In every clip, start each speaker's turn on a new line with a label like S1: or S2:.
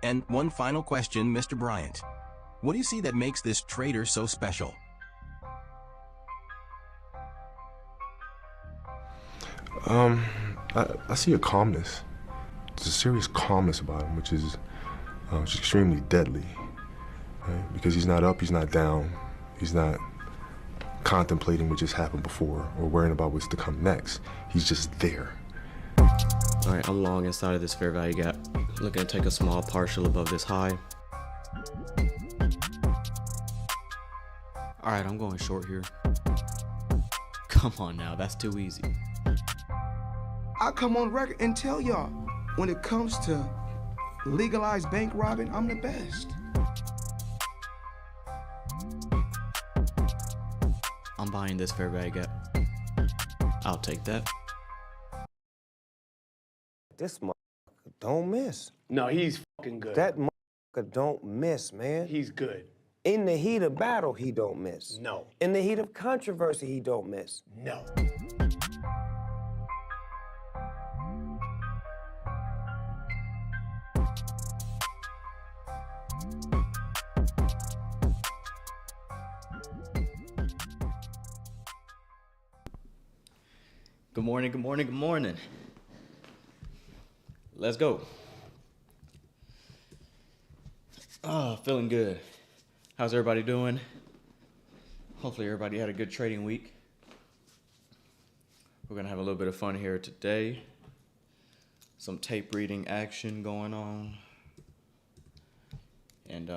S1: And one final question, Mr. Bryant. What do you see that makes this trader so special?
S2: I see a calmness. There's a serious calmness about him, which is extremely deadly. Right? Because he's not up, he's not down, he's not contemplating what just happened before or worrying about what's to come next. He's just there.
S3: All right, I'm long inside of this fair value gap. Looking to take a small partial above this high. All right, I'm going short here. Come on now, that's too easy.
S4: I come on record and tell y'all, when it comes to legalized bank robbing, I'm the best.
S3: I'm buying this fair value gap. I'll take that.
S5: This motherfucker don't miss.
S6: No, he's fucking good.
S5: That motherfucker don't miss, man.
S6: He's good.
S5: In the heat of battle, he don't miss.
S6: No.
S5: In the heat of controversy, he don't miss.
S6: No.
S3: Good morning, good morning, good morning. Let's go. Oh, feeling good. How's everybody doing? Hopefully everybody had a good trading week. We're gonna have a little bit of fun here today. Some tape reading action going on. And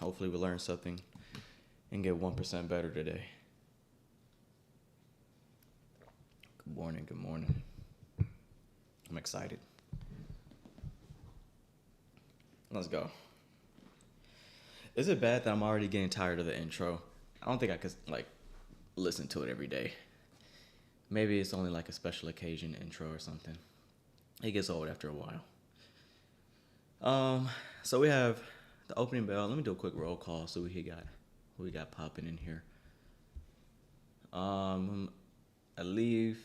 S3: hopefully we learn something and get 1% better today. Good morning, good morning. I'm excited. Let's go. Is it bad that I'm already getting tired of the intro? I don't think I could listen to it every day. Maybe it's only like a special occasion intro or something. It gets old after a while. So we have the opening bell. Let me do a quick roll call so who we got popping in here. Alif,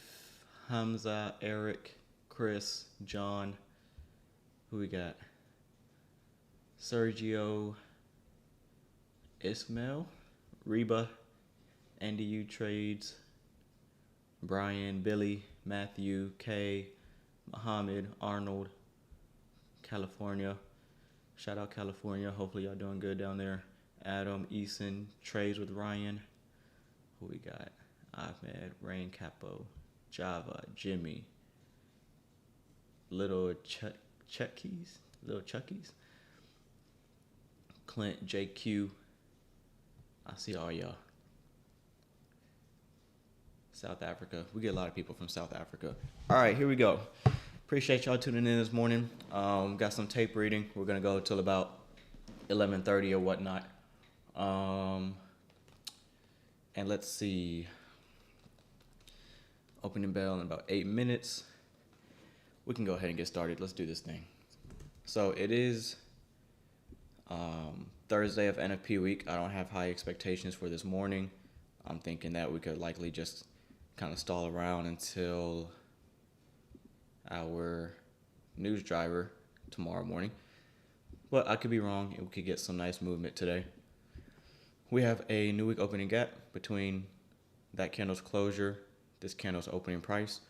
S3: Hamza, Eric, Chris, John. Who we got? Sergio, Ismail, Reba, Andy U Trades, Brian, Billy, Matthew, Kay, Muhammad, Arnold, California. Shout out California. Hopefully y'all doing good down there. Adam, Eason, Trades with Ryan. Who we got? Ahmed, Rain Capo, Java, Jimmy, Little Chuckies, Clint, JQ. I see all y'all. South Africa. We get a lot of people from South Africa. All right, here we go. Appreciate y'all tuning in this morning. Got some tape reading. We're gonna go till about 11:30 or whatnot. And let's see. Opening bell in about 8 minutes. We can go ahead and get started. Let's do this thing. So it is Thursday of NFP week. I don't have high expectations for this morning. I'm thinking that we could likely just kind of stall around until our news driver tomorrow morning. But I could be wrong, and we could get some nice movement today. We have a new week opening gap between that candle's closure, this candle's opening price.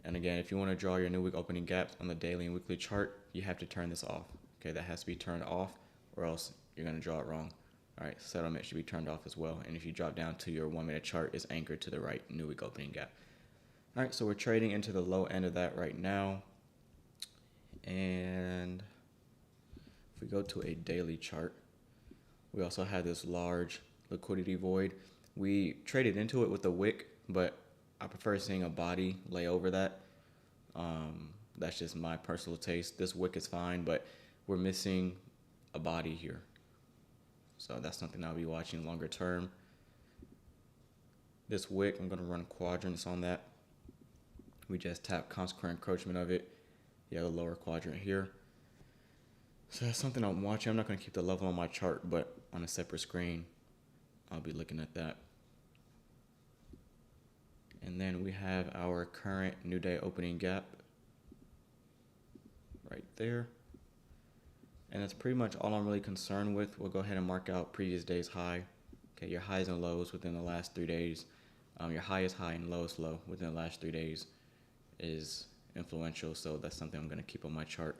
S3: And again, if you want to draw your new week opening gaps on the daily and weekly chart, you have to turn this off. Okay, that has to be turned off or else you're going to draw it wrong. All right, settlement should be turned off as well. And if you drop down to your 1 minute chart, it's anchored to the right new week opening gap. All right, so we're trading into the low end of that right now. And if we go to a daily chart, we also have this large liquidity void. We traded into it with a wick, but I prefer seeing a body lay over that. That's just my personal taste. This wick is fine, but we're missing a body here. So that's something I'll be watching longer term. This wick, I'm going to run quadrants on that. We just tap consequent encroachment of it. You have the lower quadrant here. So that's something I'm watching. I'm not going to keep the level on my chart, but on a separate screen, I'll be looking at that. And then we have our current new day opening gap right there. And that's pretty much all I'm really concerned with. We'll go ahead and mark out previous day's high. Okay, your highs and lows within the last 3 days. Your highest high and lowest low within the last 3 days is influential, so that's something I'm going to keep on my chart.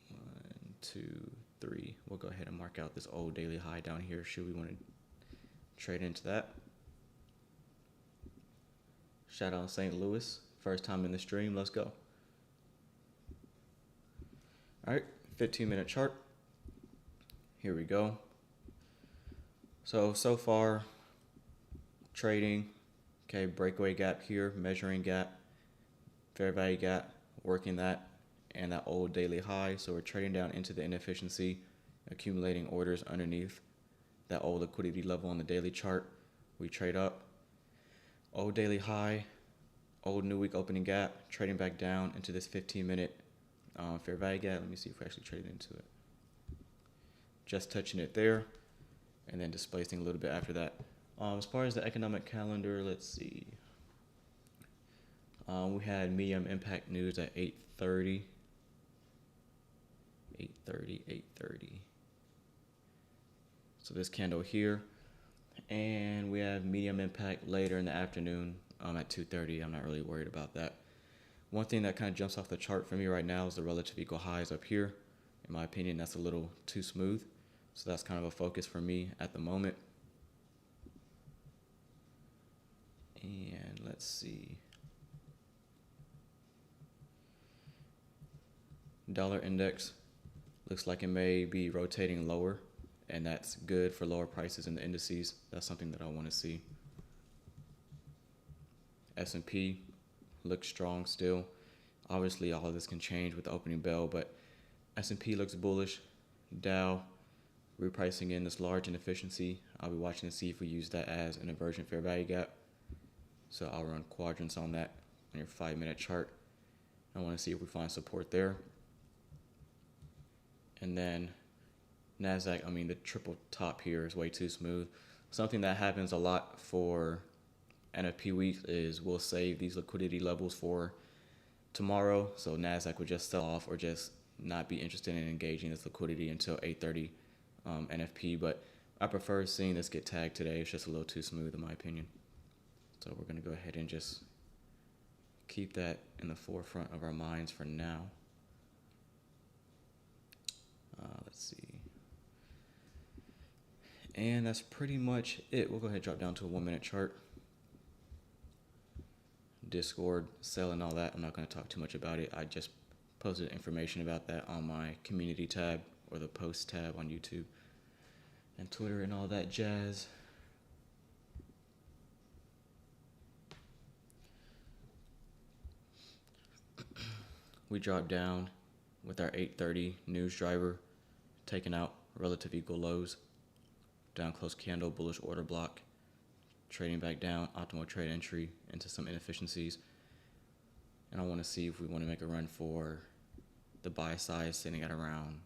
S3: 1, 2, 3. We'll go ahead and mark out this old daily high down here should we want to trade into that. Shout out St. Louis, first time in the stream. Let's go. All right, 15-minute chart. Here we go. So far, trading, okay, breakaway gap here, measuring gap, fair value gap, working that, and that old daily high. So we're trading down into the inefficiency, accumulating orders underneath that old liquidity level on the daily chart. We trade up, old daily high, old new week opening gap, trading back down into this 15-minute fair value gap. Let me see if we actually traded into it. Just touching it there, and then displacing a little bit after that. As far as the economic calendar, let's see. We had medium impact news at 8:30. 8:30. So this candle here. And we have medium impact later in the afternoon at 2:30. I'm not really worried about that. One thing that kind of jumps off the chart for me right now is the relative equal highs up here. In my opinion, that's a little too smooth. So that's kind of a focus for me at the moment. And let's see. Dollar index looks like it may be rotating lower, and that's good for lower prices in the indices. That's something that I want to see. S&P looks strong still. Obviously, all of this can change with the opening bell, but S&P looks bullish. Dow repricing in this large inefficiency. I'll be watching to see if we use that as an inversion fair value gap. So I'll run quadrants on that on your 5-minute chart. I want to see if we find support there. And then NASDAQ, the triple top here is way too smooth. Something that happens a lot for NFP week is we'll save these liquidity levels for tomorrow. So NASDAQ would just sell off or just not be interested in engaging this liquidity until 8:30 NFP. But I prefer seeing this get tagged today. It's just a little too smooth in my opinion. So we're going to go ahead and just keep that in the forefront of our minds for now. Let's see. And that's pretty much it. We'll go ahead and drop down to a 1-minute chart. Discord, sell and all that. I'm not going to talk too much about it. I just posted information about that on my community tab or the post tab on YouTube and Twitter and all that jazz. We dropped down with our 8:30 news driver, taking out relative equal lows, down close candle, bullish order block, trading back down, optimal trade entry into some inefficiencies. And I want to see if we want to make a run for the buy side sitting at around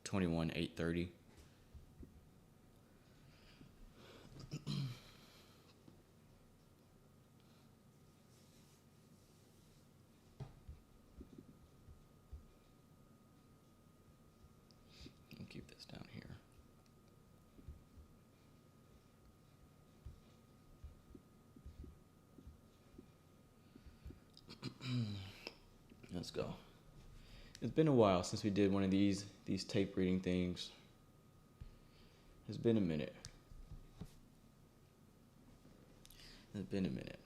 S3: 21,830. I'll keep this down here. Let's go. It's been a while since we did one of these tape reading things. It's been a minute. It's been a minute.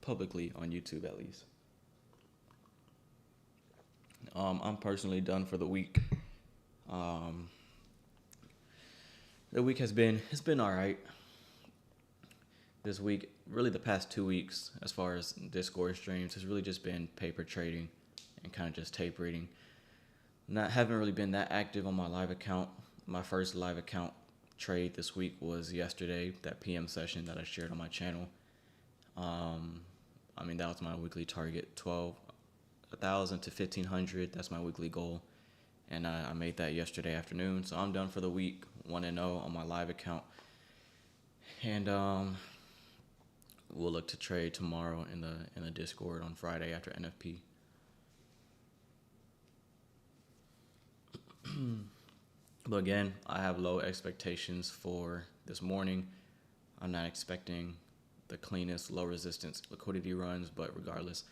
S3: Publicly on YouTube at least. I'm personally done for the week. The week it's been all right. This week, really the past 2 weeks, as far as Discord streams, has really just been paper trading and kind of just tape reading. Haven't really been that active on my live account. My first live account trade this week was yesterday, that PM session that I shared on my channel. That was my weekly target, 12,000 to 1,500. That's my weekly goal. And I made that yesterday afternoon. So I'm done for the week, 1-0 on my live account. And we'll look to trade tomorrow in the Discord on Friday after NFP. But again, I have low expectations for this morning. I'm not expecting the cleanest, low resistance liquidity runs, but regardless,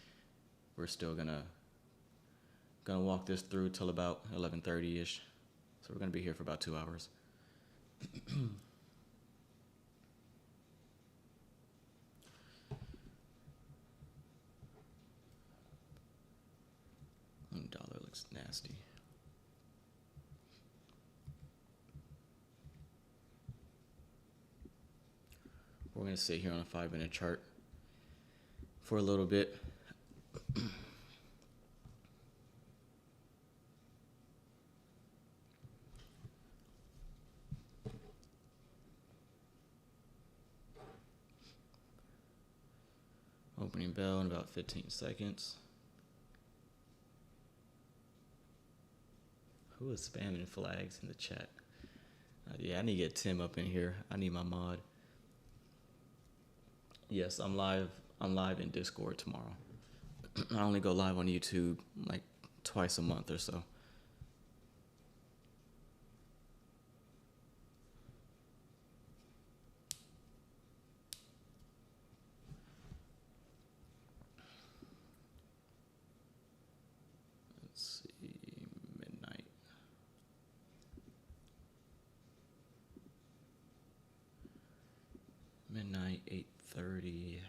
S3: we're still gonna walk this through till about 11:30-ish. So we're gonna be here for about 2 hours. Dollar looks nasty. We're going to sit here on a 5-minute chart for a little bit. Opening bell in about 15 seconds. Who is spamming flags in the chat? Yeah, I need to get Tim up in here. I need my mod. Yes, I'm live. I'm live in Discord tomorrow. I only go live on YouTube like twice a month or so. Let's see, midnight. Midnight, 8:30.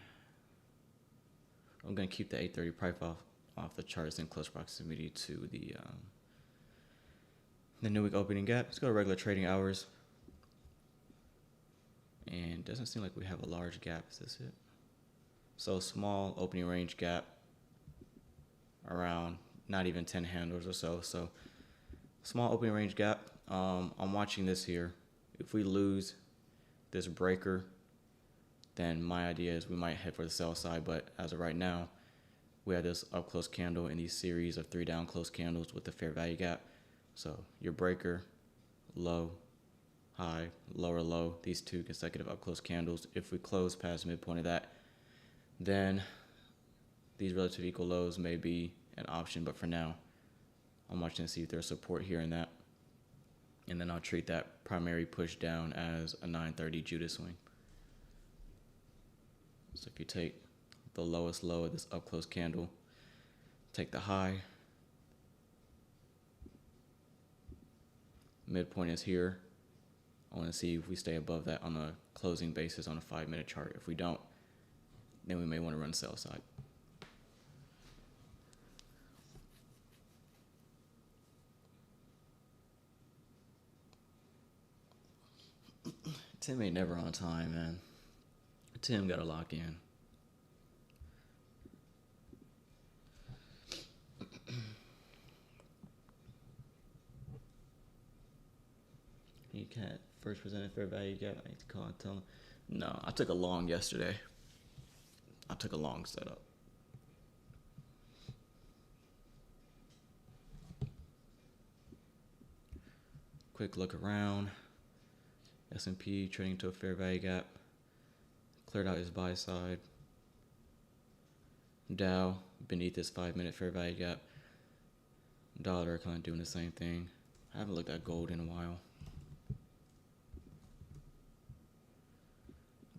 S3: I'm gonna keep the 8:30 price off the charts in close proximity to the new week opening gap. Let's go to regular trading hours. And doesn't seem like we have a large gap. Is this it? So small opening range gap around not even 10 handles or so. So small opening range gap. I'm watching this here. If we lose this breaker, then my idea is we might head for the sell side. But as of right now, we have this up close candle in these series of 3 down close candles with the fair value gap. So your breaker, low, high, lower low, these 2 consecutive up close candles. If we close past midpoint of that, then these relative equal lows may be an option. But for now, I'm watching to see if there's support here in that. And then I'll treat that primary push down as a 9:30 Judas swing. So if you take the lowest low of this up close candle, take the high, midpoint is here. I want to see if we stay above that on a closing basis on a 5-minute chart. If we don't, then we may want to run sell side. Tim ain't never on time, man. Tim got to lock in. You can't first presented fair value gap. I need to call and tell him. No, I took a long yesterday. I took a long setup. Quick look around. S&P trading to a fair value gap. Cleared out his buy side. Dow beneath this 5-minute fair value gap. Dollar kind of doing the same thing. I haven't looked at gold in a while.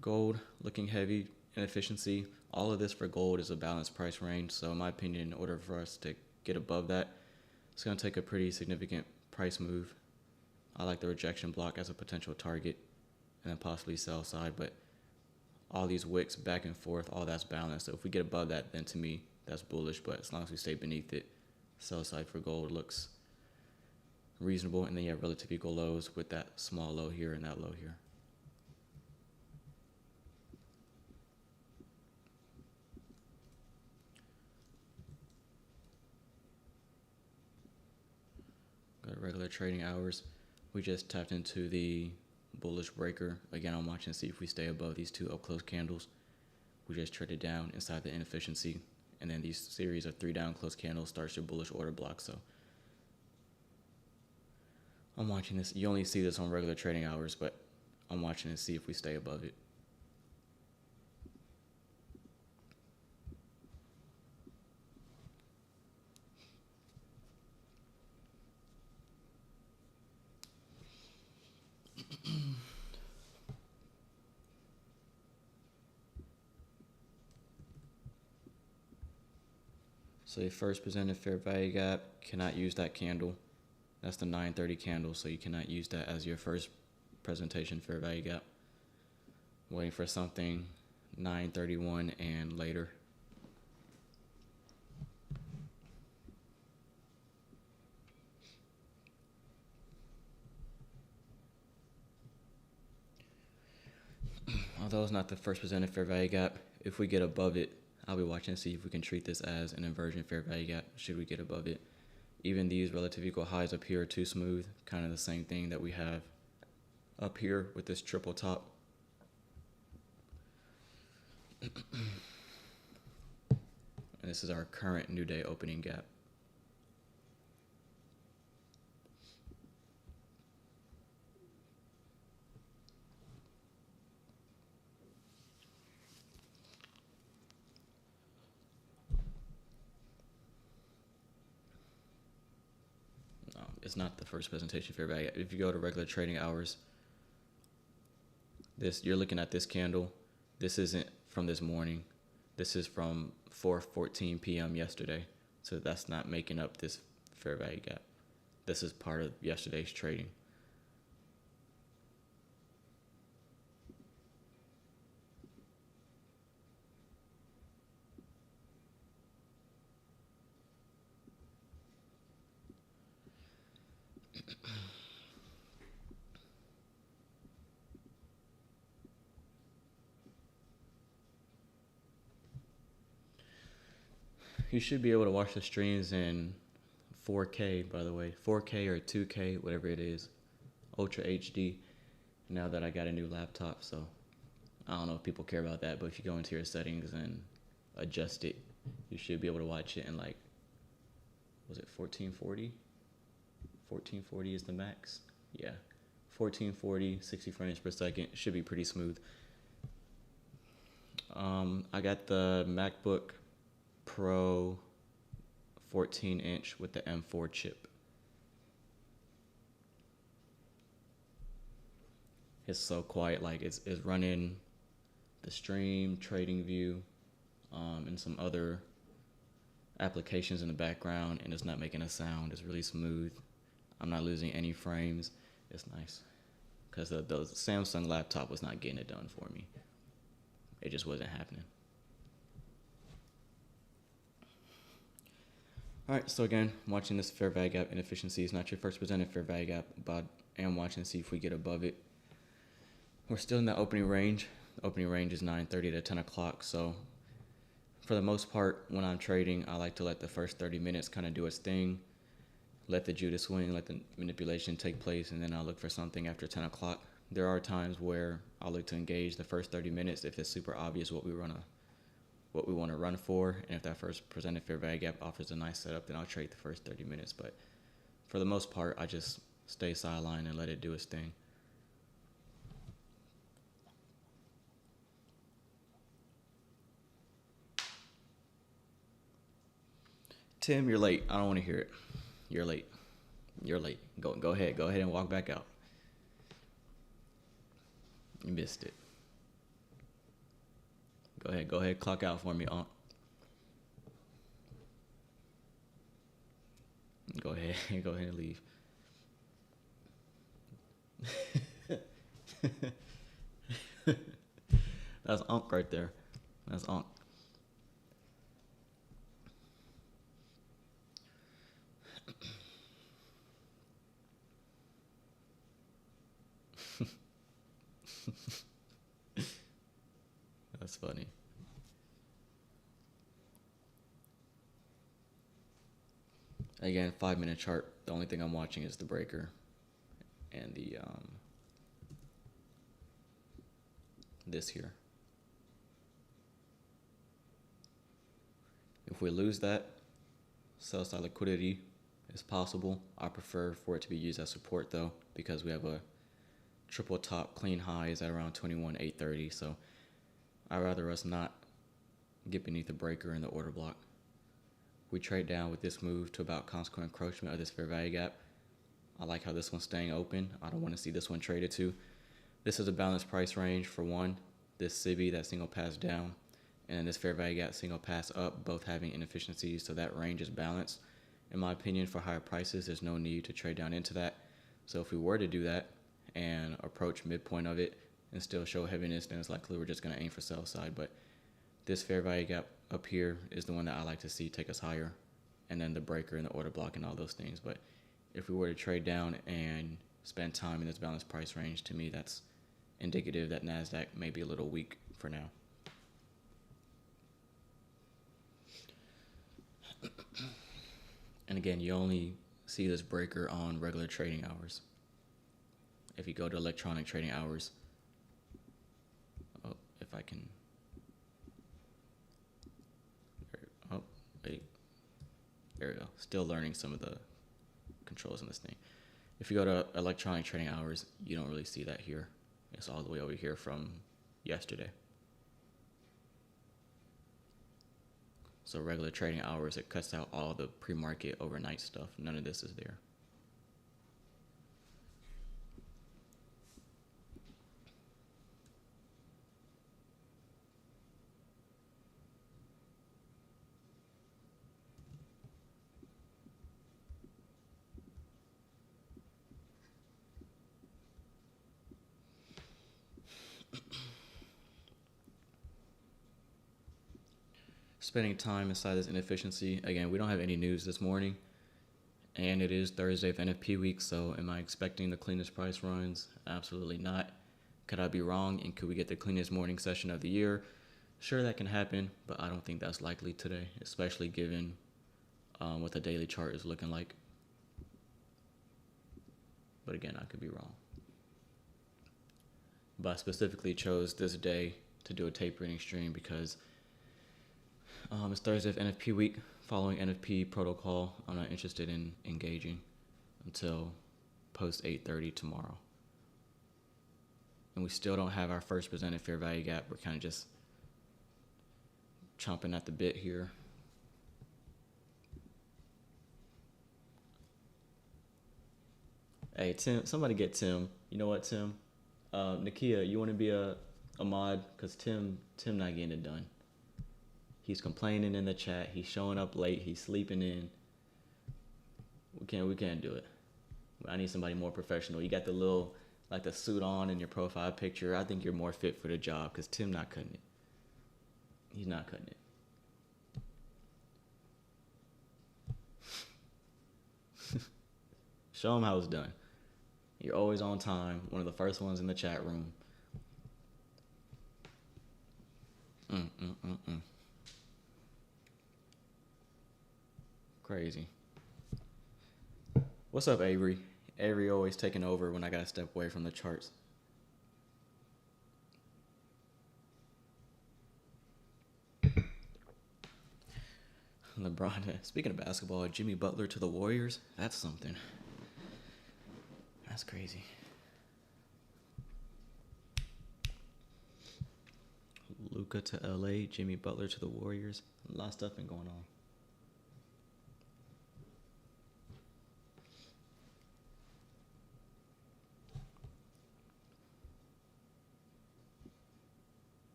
S3: Gold looking heavy, inefficiency. All of this for gold is a balanced price range. So in my opinion, in order for us to get above that, it's going to take a pretty significant price move. I like the rejection block as a potential target and then possibly sell side. But all these wicks back and forth, all that's balanced. So if we get above that, then to me, that's bullish. But as long as we stay beneath it, sell side for gold looks reasonable. And then you have relative equal lows with that small low here and that low here. Go to regular trading hours. We just tapped into the bullish breaker. Again, I'm watching to see if we stay above these 2 up close candles. We just traded down inside the inefficiency. And then these series of 3 down close candles starts your bullish order block. So I'm watching this. You only see this on regular trading hours, but I'm watching to see if we stay above it. So your first presented fair value gap, cannot use that candle. That's the 9:30 candle, so you cannot use that as your first presentation fair value gap. Waiting for something 9:31 and later. Although it's not the first presented fair value gap, if we get above it, I'll be watching to see if we can treat this as an inversion fair value gap should we get above it. Even these relative equal highs up here are too smooth, kind of the same thing that we have up here with this triple top. And this is our current new day opening gap. It's not the first presentation fair value. If you go to regular trading hours, you're looking at this candle. This isn't from this morning. This is from 4:14 p.m. yesterday. So that's not making up this fair value gap. This is part of yesterday's trading. You should be able to watch the streams in 4K, by the way. 4K or 2K, whatever it is. Ultra HD. Now that I got a new laptop, so I don't know if people care about that, but if you go into your settings and adjust it, you should be able to watch it in like, was it 1440? 1440 is the max? Yeah. 1440, 60 frames per second. Should be pretty smooth. I got the MacBook Pro 14-inch with the M4 chip. It's so quiet, like it's running the stream, trading view, and some other applications in the background, and it's not making a sound. It's really smooth. I'm not losing any frames. It's nice. Because the Samsung laptop was not getting it done for me. It just wasn't happening. All right, so again, I'm watching this fair value gap inefficiency. It's not your first presented fair value gap, but I am watching to see if we get above it. We're still in the opening range. The opening range is 9:30 to 10 o'clock, so for the most part, when I'm trading, I like to let the first 30 minutes kind of do its thing, let the Judas swing, let the manipulation take place, and then I'll look for something after 10 o'clock. There are times where I'll look to engage the first 30 minutes if it's super obvious what we want to run for, and if that first presented fair value gap offers a nice setup, then I'll trade the first 30 minutes. But for the most part, I just stay sidelined and let it do its thing. Tim, you're late. I don't want to hear it. You're late. You're late. Go ahead. Go ahead and walk back out. You missed it. Go ahead. Clock out for me, Aunt. Go ahead and leave. That's Unc right there. That's Unc. That's funny. Again, 5-minute chart. The only thing I'm watching is the breaker and the this here. If we lose that, sell side liquidity is possible. I prefer for it to be used as support though, because we have a triple top clean highs at around 21,830. So I'd rather us not get beneath the breaker in the order block. We trade down with this move to about consequent encroachment of this fair value gap. I like how this one's staying open. I don't want to see this one traded to. This is a balanced price range for one, this SIBI, that single pass down, and this fair value gap single pass up, both having inefficiencies, so that range is balanced. In my opinion, for higher prices, there's no need to trade down into that. So if we were to do that and approach midpoint of it and still show heaviness, then it's likely we're just going to aim for sell side. But this fair value gap up here is the one that I like to see take us higher, and then the breaker and the order block and all those things. But if we were to trade down and spend time in this balanced price range, to me that's indicative that NASDAQ may be a little weak for now. And again, you only see this breaker on regular trading hours. If you go to electronic trading hours, oh, if I can, oh, wait, there we go. Still learning some of the controls in this thing. If you go to electronic trading hours, you don't really see that here. It's all the way over here from yesterday. So regular trading hours, it cuts out all the pre-market overnight stuff. None of this is there. Spending time inside this inefficiency. Again, we don't have any news this morning, and it is Thursday of NFP week, so am I expecting the cleanest price runs? Absolutely not. Could I be wrong, and could we get the cleanest morning session of the year? Sure, that can happen, but I don't think that's likely today, especially given what the daily chart is looking like. But again, I could be wrong. But I specifically chose this day to do a tape reading stream because it's Thursday of NFP week. Following NFP protocol, I'm not interested in engaging until post 8:30 tomorrow. And we still don't have our first presented fair value gap. We're kind of just chomping at the bit here. Hey, Tim, somebody get Tim. You know what, Tim? Nakia, you want to be a mod? Because Tim not getting it done. He's complaining in the chat. He's showing up late. He's sleeping in. We can't do it. I need somebody more professional. You got the little, like the suit on in your profile picture. I think you're more fit for the job because Tim not cutting it. He's not cutting it. Show him how it's done. You're always on time. One of the first ones in the chat room. Crazy. What's up, Avery? Avery always taking over when I gotta step away from the charts. LeBron, speaking of basketball, Jimmy Butler to the Warriors, that's something. That's crazy. Luka to LA, Jimmy Butler to the Warriors. A lot of stuff been going on.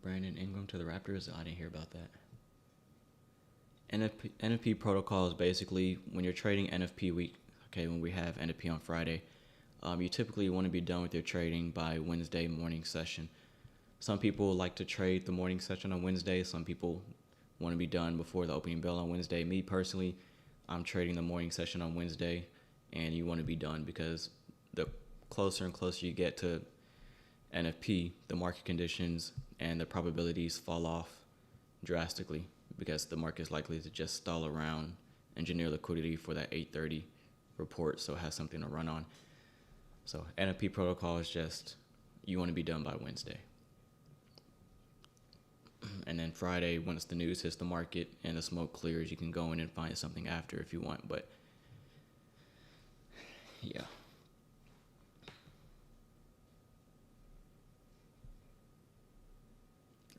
S3: Brandon Ingram to the Raptors. I didn't hear about that. NFP protocol is basically when you're trading NFP week, okay, when we have NFP on Friday, you typically want to be done with your trading by Wednesday morning session. Some people like to trade the morning session on Wednesday. Some people want to be done before the opening bell on Wednesday. Me personally, I'm trading the morning session on Wednesday, and you want to be done because the closer and closer you get to NFP, the market conditions and the probabilities fall off drastically because the market is likely to just stall around, engineer liquidity for that 8:30 report so it has something to run on. So NFP protocol is just you want to be done by Wednesday. And then Friday, once the news hits the market and the smoke clears, you can go in and find something after if you want. But yeah.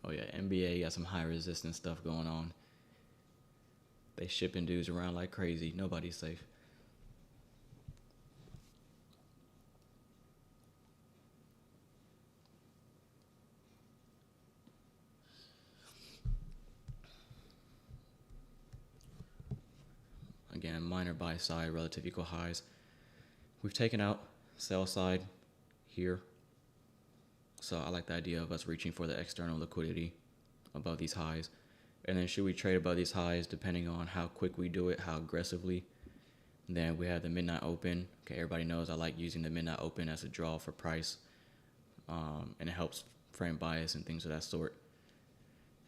S3: Oh yeah, NBA got some high resistance stuff going on. They shipping dudes around like crazy. Nobody's safe. Again, minor buy side, relative equal highs. We've taken out sell side here. So I like the idea of us reaching for the external liquidity above these highs. And then should we trade above these highs, depending on how quick we do it, how aggressively, then we have the midnight open. Okay, everybody knows I like using the midnight open as a draw for price. And it helps frame bias and things of that sort.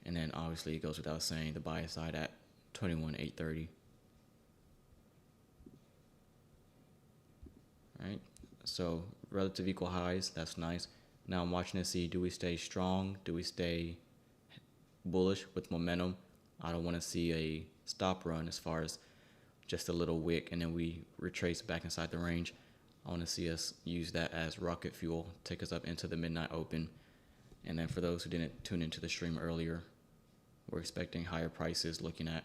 S3: And then obviously it goes without saying the buy side at 21,830. Right, so relative equal highs, that's nice. Now I'm watching to see, do we stay strong? Do we stay bullish with momentum? I don't want to see a stop run as far as just a little wick and then we retrace back inside the range. I want to see us use that as rocket fuel, take us up into the midnight open. And then for those who didn't tune into the stream earlier, we're expecting higher prices looking at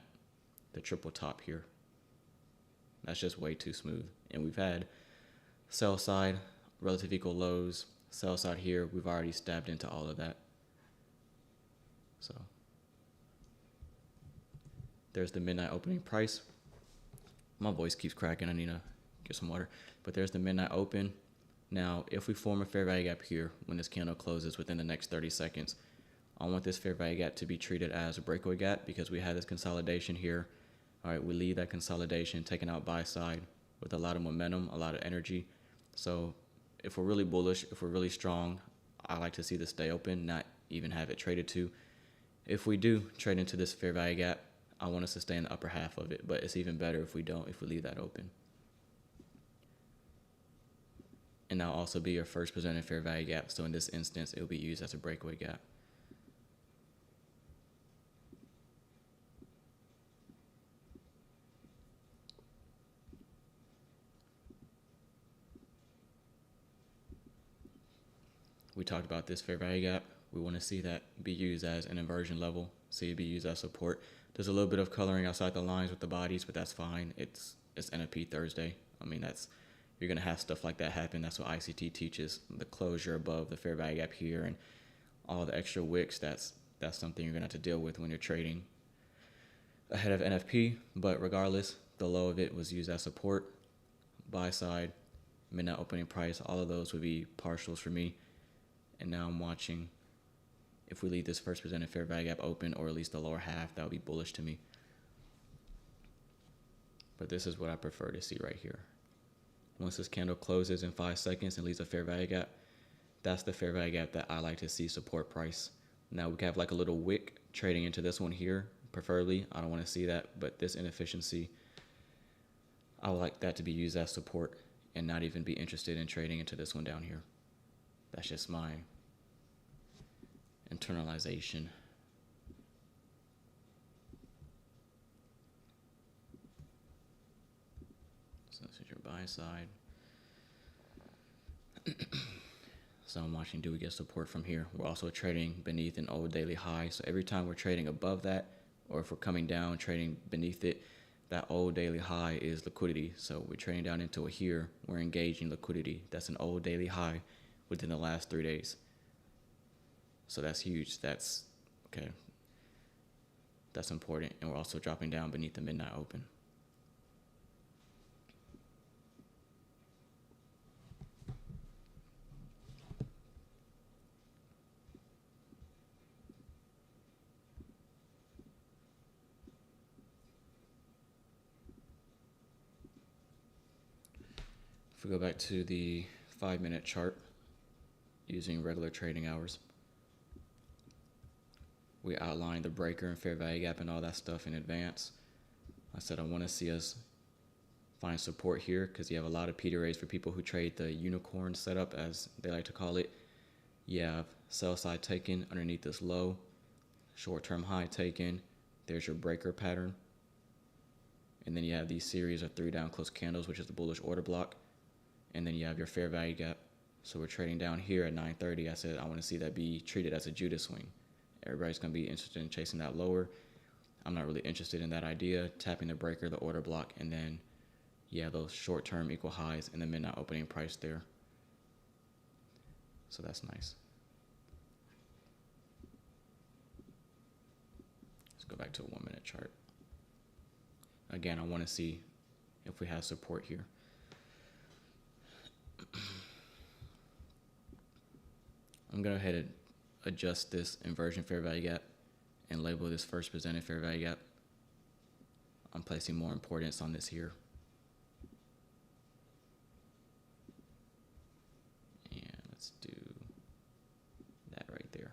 S3: the triple top here. That's just way too smooth. And we've had sell side, relative equal lows, sell side here. We've already stabbed into all of that. So there's the midnight opening price. My voice keeps cracking. I need to get some water. But there's the midnight open. Now, if we form a fair value gap here when this candle closes within the next 30 seconds, I want this fair value gap to be treated as a breakaway gap because we had this consolidation here. All right, we leave that consolidation, taking out buy side with a lot of momentum, a lot of energy. So if we're really bullish, if we're really strong, I like to see this stay open, not even have it traded to. If we do trade into this fair value gap, I want us to stay in the upper half of it, but it's even better if we don't, if we leave that open. And that'll also be your first presented fair value gap. So in this instance, it will be used as a breakaway gap. We talked about this fair value gap. We want to see that be used as an inversion level, see it be used as support. There's a little bit of coloring outside the lines with the bodies, but that's fine. It's NFP Thursday. I mean, you're going to have stuff like that happen. That's what ICT teaches, the closure above the fair value gap here and all the extra wicks. That's something you're going to have to deal with when you're trading ahead of NFP. But regardless, the low of it was used as support, buy side, midnight opening price. All of those would be partials for me. And now I'm watching if we leave this first presented fair value gap open, or at least the lower half, that would be bullish to me. But this is what I prefer to see right here. Once this candle closes in 5 seconds and leaves a fair value gap, that's the fair value gap that I like to see support price. Now we can have like a little wick trading into this one here, preferably. I don't want to see that, but this inefficiency, I would like that to be used as support and not even be interested in trading into this one down here. That's just my internalization. So this is your buy side. So I'm watching, do we get support from here? We're also trading beneath an old daily high. So every time we're trading above that, or if we're coming down, trading beneath it, that old daily high is liquidity. So we're trading down into it here. We're engaging liquidity. That's an old daily high within the last 3 days. So that's huge. That's okay. That's important. And we're also dropping down beneath the midnight open. If we go back to the 5-minute chart using regular trading hours, we outlined the breaker and fair value gap and all that stuff in advance. I said I want to see us find support here because you have a lot of PDRAs for people who trade the unicorn setup, as they like to call it. You have sell side taken underneath this low, short-term high taken. There's your breaker pattern. And then you have these series of 3 down close candles, which is the bullish order block. And then you have your fair value gap. So we're trading down here at 9:30. I said I want to see that be treated as a Judas swing. Everybody's going to be interested in chasing that lower. I'm not really interested in that idea. Tapping the breaker, the order block, and then, yeah, those short-term equal highs and the midnight opening price there. So that's nice. Let's go back to a 1-minute chart. Again, I want to see if we have support here. I'm going to go ahead and adjust this inversion fair value gap and label this first presented fair value gap. I'm placing more importance on this here. And let's do that right there.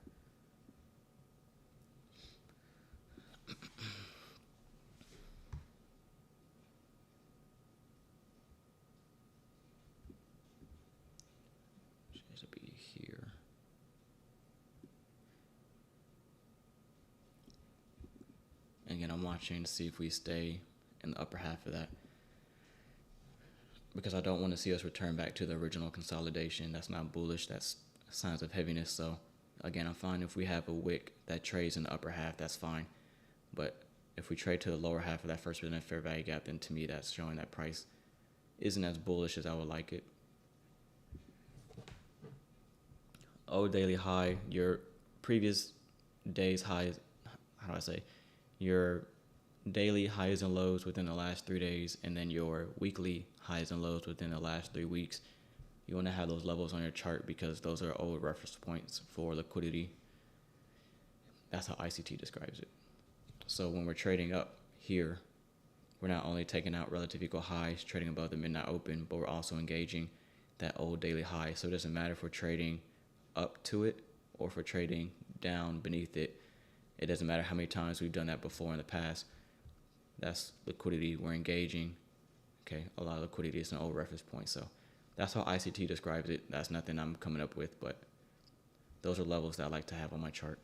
S3: Should be here. Again, I'm watching to see if we stay in the upper half of that, because I don't want to see us return back to the original consolidation. That's not bullish. That's signs of heaviness. So again, I'm fine if we have a wick that trades in the upper half, that's fine. But if we trade to the lower half of that first presented fair value gap, then to me that's showing that price isn't as bullish as I would like it. Old daily high, your previous day's highs, how do I say, your daily highs and lows within the last 3 days, and then your weekly highs and lows within the last 3 weeks. You want to have those levels on your chart because those are old reference points for liquidity. That's how ICT describes it. So when we're trading up here, we're not only taking out relative equal highs, trading above the midnight open, but we're also engaging that old daily high. So it doesn't matter if we're trading up to it or if we're trading down beneath it. It doesn't matter how many times we've done that before in the past. That's liquidity we're engaging. Okay, a lot of liquidity is an old reference point. So that's how ICT describes it. That's nothing I'm coming up with, but those are levels that I like to have on my chart.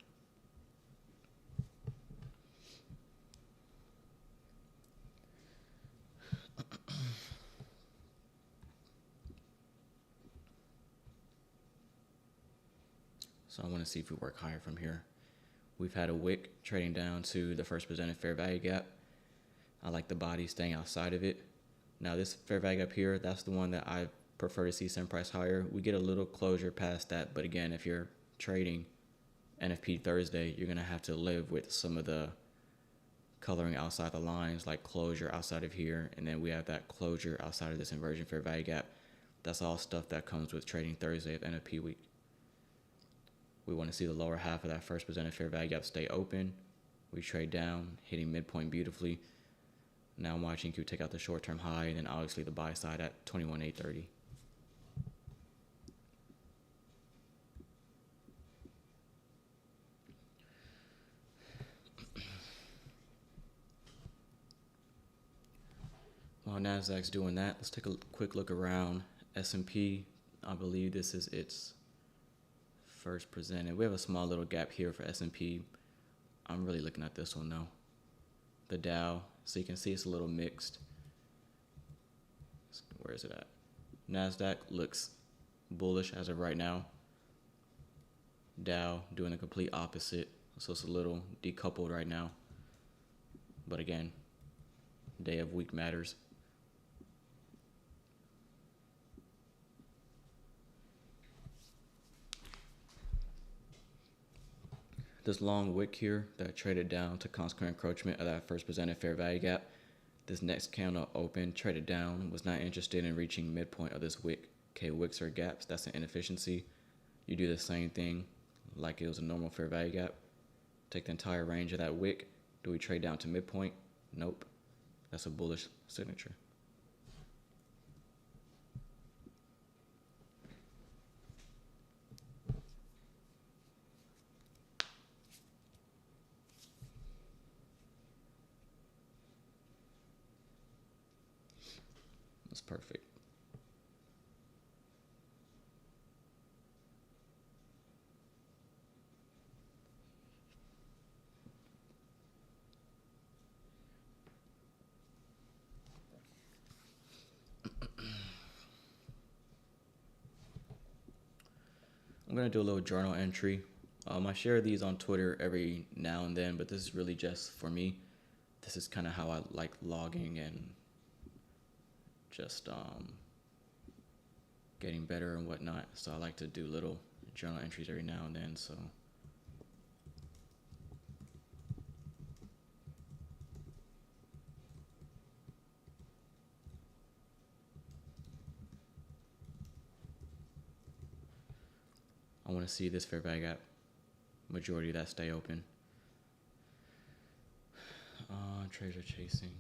S3: So I want to see if we work higher from here. We've had a wick trading down to the first presented fair value gap. I like the body staying outside of it. Now this fair value gap here, that's the one that I prefer to see send price higher. We get a little closure past that, but again, if you're trading NFP Thursday, you're gonna have to live with some of the coloring outside the lines, like closure outside of here, and then we have that closure outside of this inversion fair value gap. That's all stuff that comes with trading Thursday of NFP week. We want to see the lower half of that first presented fair value gap stay open. We trade down, hitting midpoint beautifully. Now I'm watching Q take out the short-term high, and then obviously the buy side at 21,830. While NASDAQ's doing that, let's take a quick look around. S&P, I believe this is its first presented. We have a small little gap here for S&P. I'm really looking at this one though. The Dow, so you can see it's a little mixed. Where is it at? NASDAQ looks bullish as of right now. Dow doing the complete opposite, so it's a little decoupled right now. But again, day of week matters. This long wick here that traded down to consequent encroachment of that first presented fair value gap. This next candle open, traded down, was not interested in reaching midpoint of this wick. Okay, wicks are gaps, that's an inefficiency. You do the same thing like it was a normal fair value gap. Take the entire range of that wick. Do we trade down to midpoint? Nope. That's a bullish signature. That's perfect. I'm going to do a little journal entry. I share these on Twitter every now and then, but this is really just for me. This is kind of how I like logging and just getting better and whatnot. So I like to do little journal entries every now and then. So want to see this fair value gap. Majority of that stay open. Trades are chasing.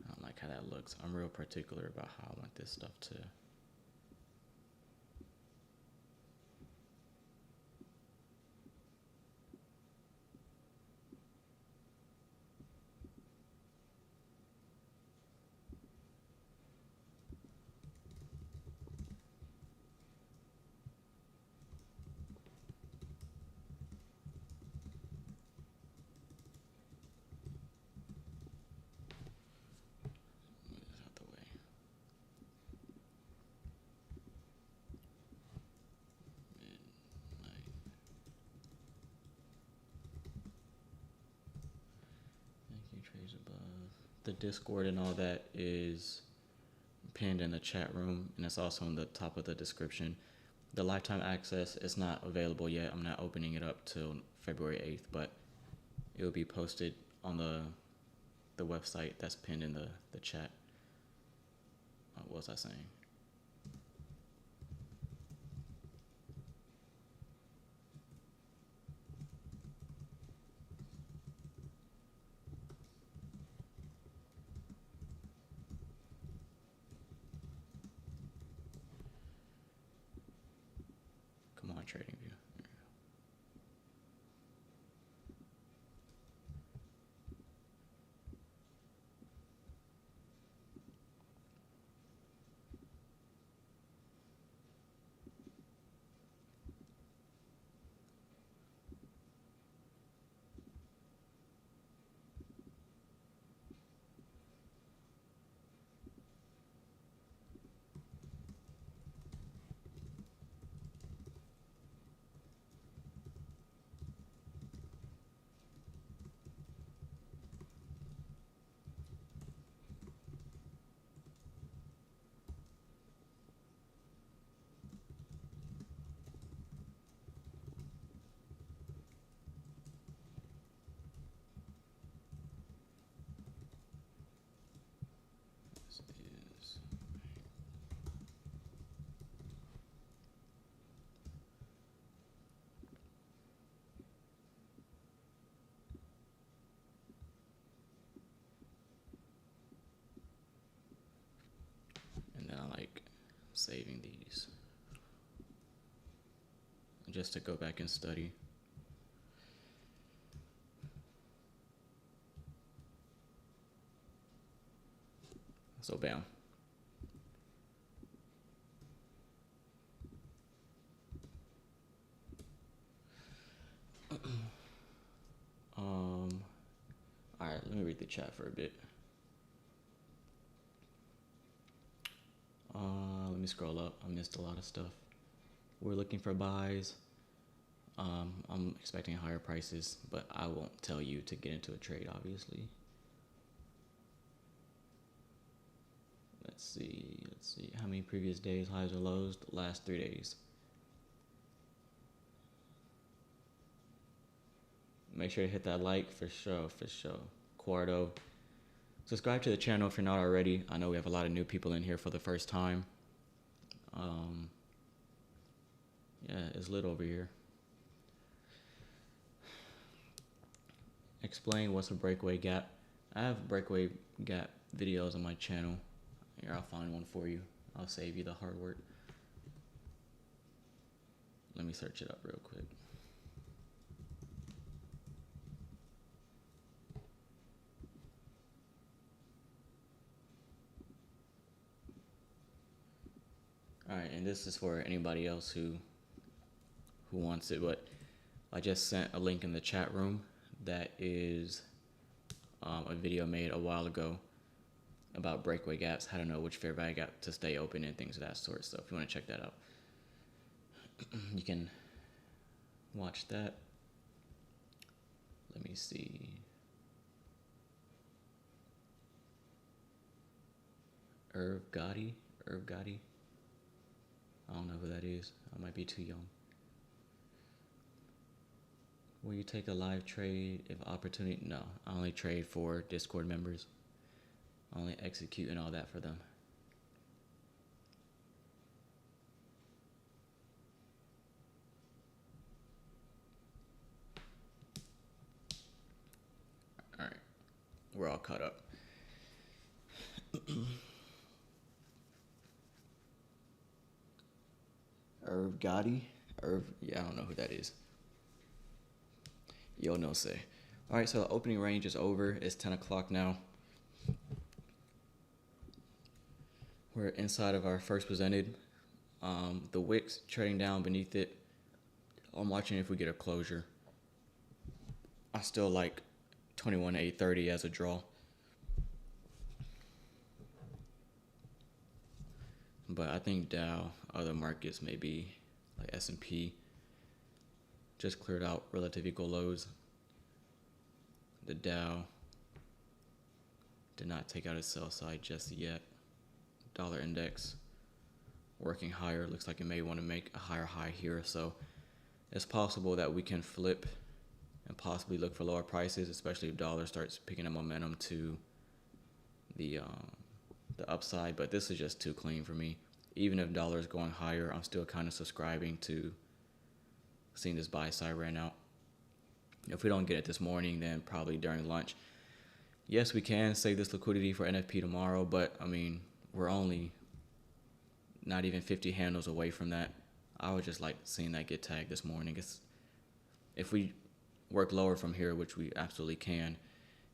S3: I don't like how that looks. I'm real particular about how I want this stuff to. Move this out the way. Midnight. Thank you, trades above. The Discord and all that is pinned in the chat room, and it's also on the top of the description. The lifetime access is not available yet. I'm not opening it up till February 8th, but it will be posted on the website that's pinned in the chat. What was I saying? Come on, TradingView. This is and then I like saving these just to go back and study. So bam. All right, let me read the chat for a bit. Let me scroll up. I missed a lot of stuff. We're looking for buys. I'm expecting higher prices, but I won't tell you to get into a trade, obviously. Let's see how many previous days highs or lows. The last 3 days. Make sure to hit that like for sure. Quarto. Subscribe to the channel if you're not already. I know we have a lot of new people in here for the first time. Yeah, it's lit over here. Explain what's a breakaway gap. I have breakaway gap videos on my channel. Here, I'll find one for you. I'll save you the hard work. Let me search it up real quick. All right, and this is for anybody else who wants it, but I just sent a link in the chat room that is a video made a while ago about breakaway gaps, how to know which fair value gap to stay open and things of that sort. So if you want to check that out, you can watch that. Let me see. Irv Gotti. I don't know who that is. I might be too young. Will you take a live trade if opportunity? No, I only trade for Discord members. I only execute and all that for them. All right, we're all caught up. Irv Gotti? Yeah, I don't know who that is. Yo, no say. All right, so the opening range is over. It's 10 o'clock now. We're inside of our first presented. The wicks trading down beneath it. I'm watching if we get a closure. I still like 21-830 as a draw. But I think Dow, other markets, maybe like S&P, just cleared out relative equal lows. The Dow did not take out its sell side just yet. Dollar index working higher. Looks like it may want to make a higher high here. So it's possible that we can flip and possibly look for lower prices, especially if dollar starts picking up momentum to the upside. But this is just too clean for me. Even if dollar is going higher, I'm still kind of subscribing to seeing this buy side ran out. If we don't get it this morning, then probably during lunch. Yes, we can save this liquidity for NFP tomorrow, but I mean, we're only not even 50 handles away from that. I would just like seeing that get tagged this morning. If we work lower from here, which we absolutely can,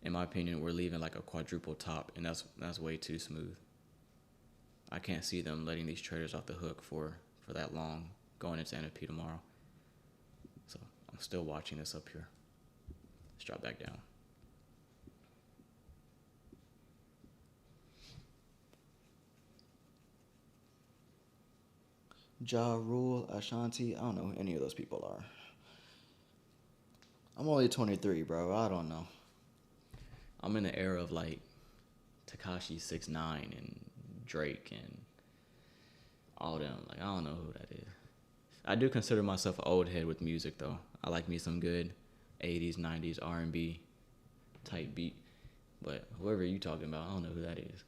S3: in my opinion, we're leaving like a quadruple top, and that's way too smooth. I can't see them letting these traders off the hook for that long going into NFP tomorrow. So I'm still watching this up here. Let's drop back down. Ja Rule, Ashanti, I don't know who any of those people are. I'm only 23, bro. I don't know. I'm in the era of like Tekashi 6ix9ine and Drake and all them. Like, I don't know who that is. I do consider myself an old head with music, though. I like me some good 80s, 90s R&B type beat. But whoever you talking about, I don't know who that is.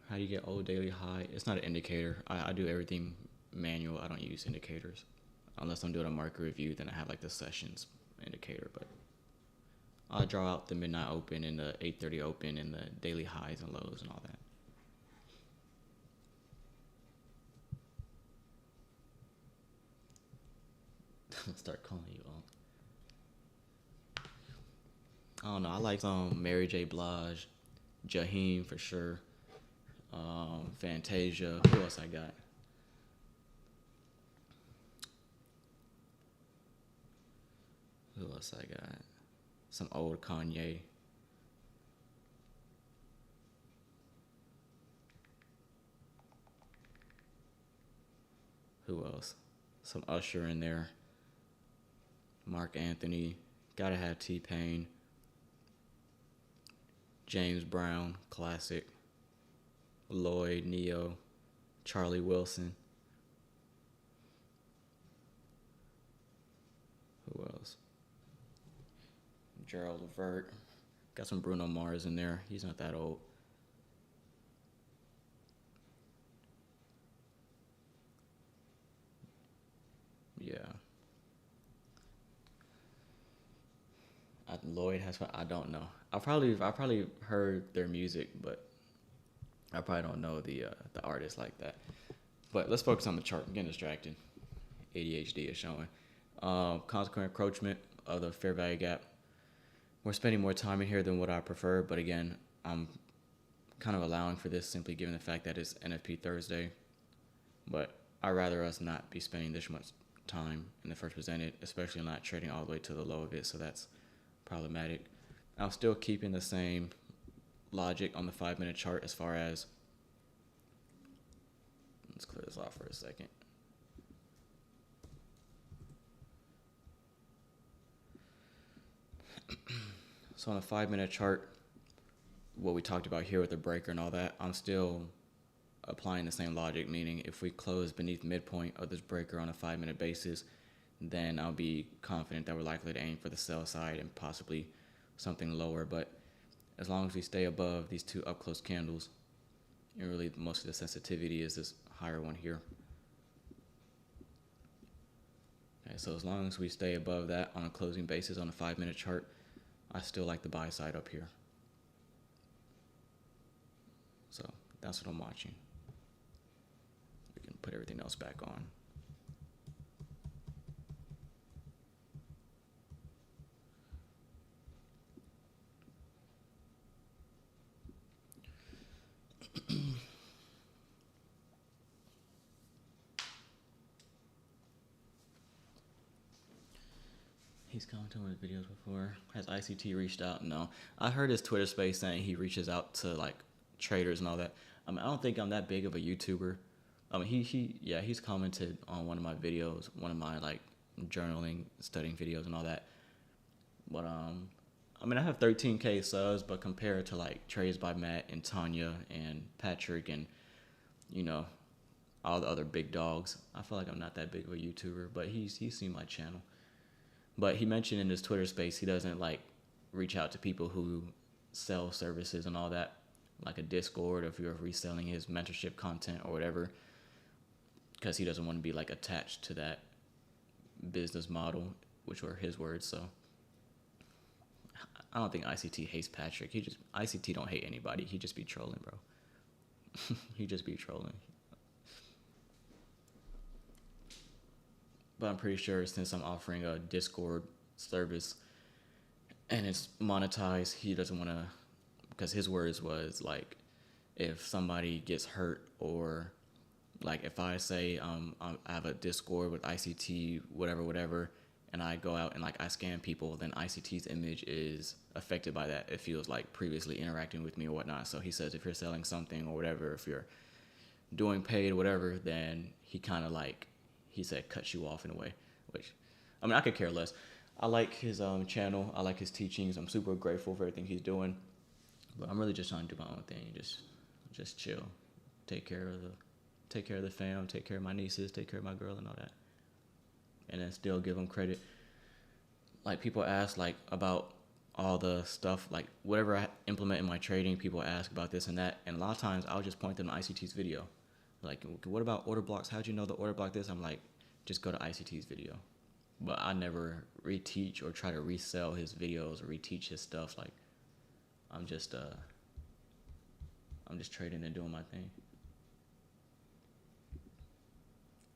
S3: How do you get old daily high? It's not an indicator. I do everything manual. I don't use indicators. Unless I'm doing a market review, then I have like the sessions indicator. But I'll draw out the midnight open and the 8:30 open and the daily highs and lows and all that. I'll start calling you all. I don't know. I like Mary J. Blige, Jaheim for sure. Fantasia. Who else I got? Who else I got? Some old Kanye. Who else? Some Usher in there. Mark Anthony. Gotta have T-Pain. James Brown, classic. Lloyd, Neo, Charlie Wilson. Who else? Gerald Levert. Got some Bruno Mars in there. He's not that old. Yeah. Lloyd has. I don't know. I probably heard their music, but I probably don't know the artist like that. But let's focus on the chart. I'm getting distracted. ADHD is showing. Consequent encroachment of the fair value gap. We're spending more time in here than what I prefer, but again, I'm kind of allowing for this simply given the fact that it's NFP Thursday. But I'd rather us not be spending this much time in the first presented, especially not trading all the way to the low of it. So that's problematic. I'm still keeping the same logic on the 5-minute chart as far as, let's clear this off for a second. So on the 5-minute chart, what we talked about here with the breaker and all that, I'm still applying the same logic, meaning if we close beneath midpoint of this breaker on a 5-minute basis, then I'll be confident that we're likely to aim for the sell side and possibly something lower. But as long as we stay above these two up close candles, and really most of the sensitivity is this higher one here. Okay, so as long as we stay above that on a closing basis on a 5-minute chart, I still like the buy side up here. So that's what I'm watching. We can put everything else back on. He's commented on his videos before. Has ICT reached out? No. I heard his Twitter space saying he reaches out to like traders and all that. I don't think I'm that big of a YouTuber. He's commented on one of my videos, one of my like journaling, studying videos and all that. But I have 13K subs, but compared to like trades by Matt and Tanya and Patrick and all the other big dogs, I feel like I'm not that big of a YouTuber. But he's seen my channel. But he mentioned in his Twitter space he doesn't like reach out to people who sell services and all that, like a Discord, or if you're reselling his mentorship content or whatever, because he doesn't want to be like attached to that business model, which were his words. So I don't think ICT hates Patrick. ICT don't hate anybody. He just be trolling, bro. He just be trolling. But I'm pretty sure since I'm offering a Discord service and it's monetized, he doesn't want to, because his words was like, if somebody gets hurt, or like if I say I have a Discord with ICT, whatever, and I go out and like I scam people, then ICT's image is affected by that. It feels like previously interacting with me or whatnot. So he says if you're selling something or whatever, if you're doing paid, whatever, then he kind of like, he said, cuts you off in a way, which, I could care less. I like his channel. I like his teachings. I'm super grateful for everything he's doing. But I'm really just trying to do my own thing. Just chill. Take care of the fam, take care of my nieces, take care of my girl and all that. And then still give them credit. Like people ask like about all the stuff, like whatever I implement in my trading, people ask about this and that. And a lot of times I'll just point them to ICT's video. Like, what about order blocks? How'd you know the order block this? I'm like, just go to ICT's video. But I never reteach or try to resell his videos or reteach his stuff. Like, I'm just trading and doing my thing.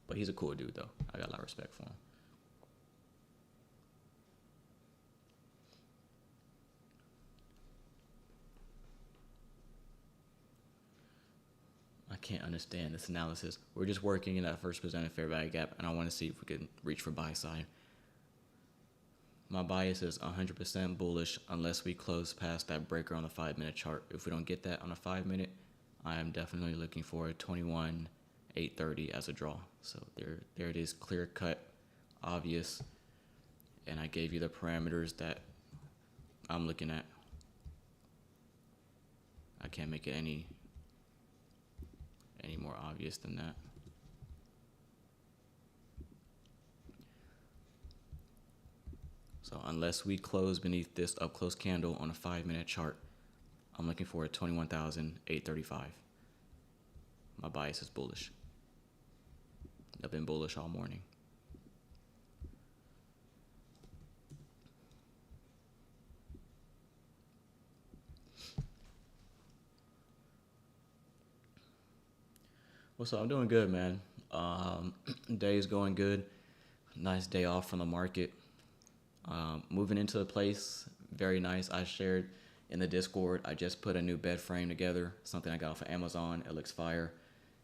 S3: But he's a cool dude, though. I got a lot of respect for him. I can't understand this analysis. We're just working in that first presented fair value gap, and I want to see if we can reach for buy side. My bias is 100% bullish unless we close past that breaker on the 5-minute chart. If we don't get that on a 5-minute, I am definitely looking for a 21,830 as a draw. So there it is, clear cut, obvious, and I gave you the parameters that I'm looking at. I can't make it any more obvious than that. So unless we close beneath this up close candle on a 5-minute chart, I'm looking for a 21,835. My bias is bullish. I've been bullish all morning. Well, so I'm doing good, man. Day's going good. Nice day off from the market. Moving into the place, very nice. I shared in the Discord, I just put a new bed frame together, something I got off of Amazon. It looks fire.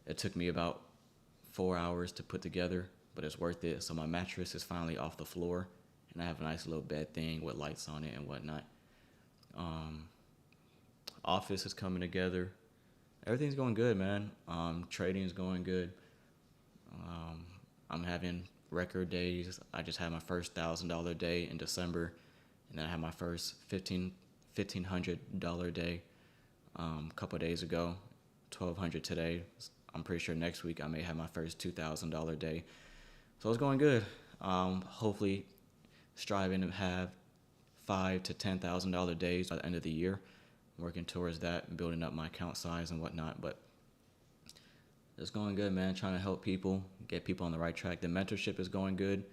S3: It took me about 4 hours to put together, but it's worth it. So my mattress is finally off the floor, and I have a nice little bed thing with lights on it and whatnot. Office is coming together. Everything's going good, man. Trading is going good. I'm having record days. I just had my first $1,000 day in December, and then I had my first $1,500 day a couple of days ago. $1,200 today. I'm pretty sure next week I may have my first $2,000 day. So it's going good. Hopefully, striving to have $5,000 to $10,000 days by the end of the year. Working towards that, building up my account size and whatnot. But it's going good, man. Trying to help people, get people on the right track. The mentorship is going good.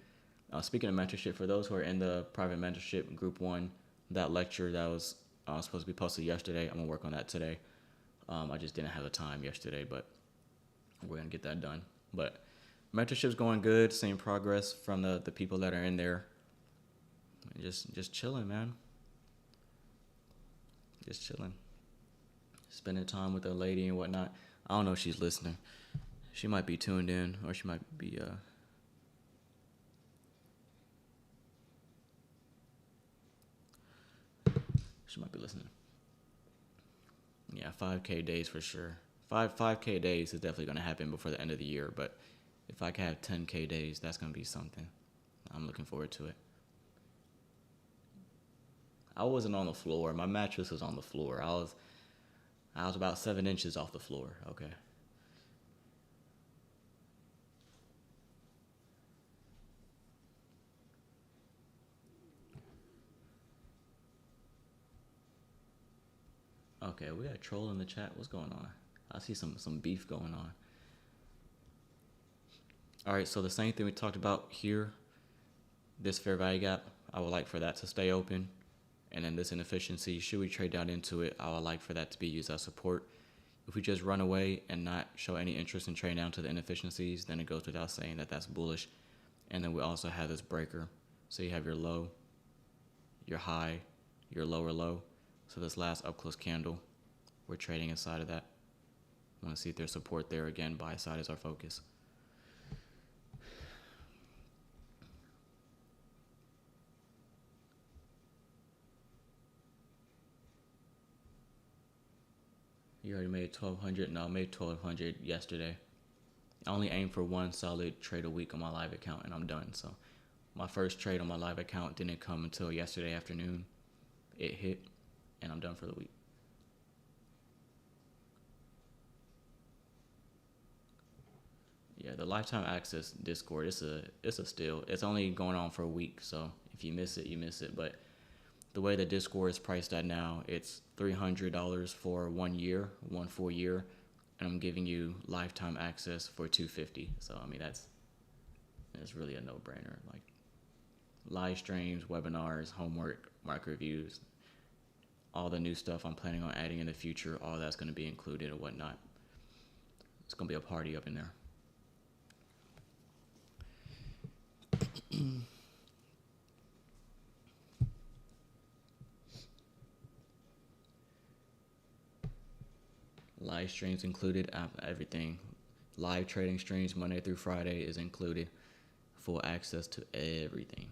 S3: Speaking of mentorship, for those who are in the private mentorship, Group 1, that lecture that was supposed to be posted yesterday, I'm going to work on that today. I just didn't have the time yesterday, but we're going to get that done. But mentorship's going good. Seeing progress from the people that are in there. Just chilling, man. Just chilling. Spending time with a lady and whatnot. I don't know if she's listening. She might be tuned in, or she might be listening. Yeah, 5K days for sure. 5K days is definitely gonna happen before the end of the year, but if I can have 10K days, that's gonna be something. I'm looking forward to it. I wasn't on the floor. My mattress was on the floor. I was about 7 inches off the floor. Okay. Okay, we got a troll in the chat. What's going on? I see some beef going on. All right, so the same thing we talked about here, this fair value gap, I would like for that to stay open. And then this inefficiency, should we trade down into it, I would like for that to be used as support. If we just run away and not show any interest in trading down to the inefficiencies, then it goes without saying that that's bullish. And then we also have this breaker. So you have your low, your high, your lower low. So this last up close candle, we're trading inside of that. I want to see if there's support there again. Buy side is our focus. You already made 1,200. No, I made 1,200 yesterday. I only aim for one solid trade a week on my live account, and I'm done. So my first trade on my live account didn't come until yesterday afternoon. It hit, and I'm done for the week. Yeah, the lifetime access Discord, it's a steal. It's only going on for a week, so if you miss it, you miss it. But the way the Discord is priced at now, it's $300 for 1 year, 1 full year, and I'm giving you lifetime access for $250. So I mean that's really a no-brainer. Like live streams, webinars, homework, market reviews, all the new stuff I'm planning on adding in the future, all that's going to be included and whatnot. It's going to be a party up in there. Live streams included, everything. Live trading streams Monday through Friday is included. Full access to everything.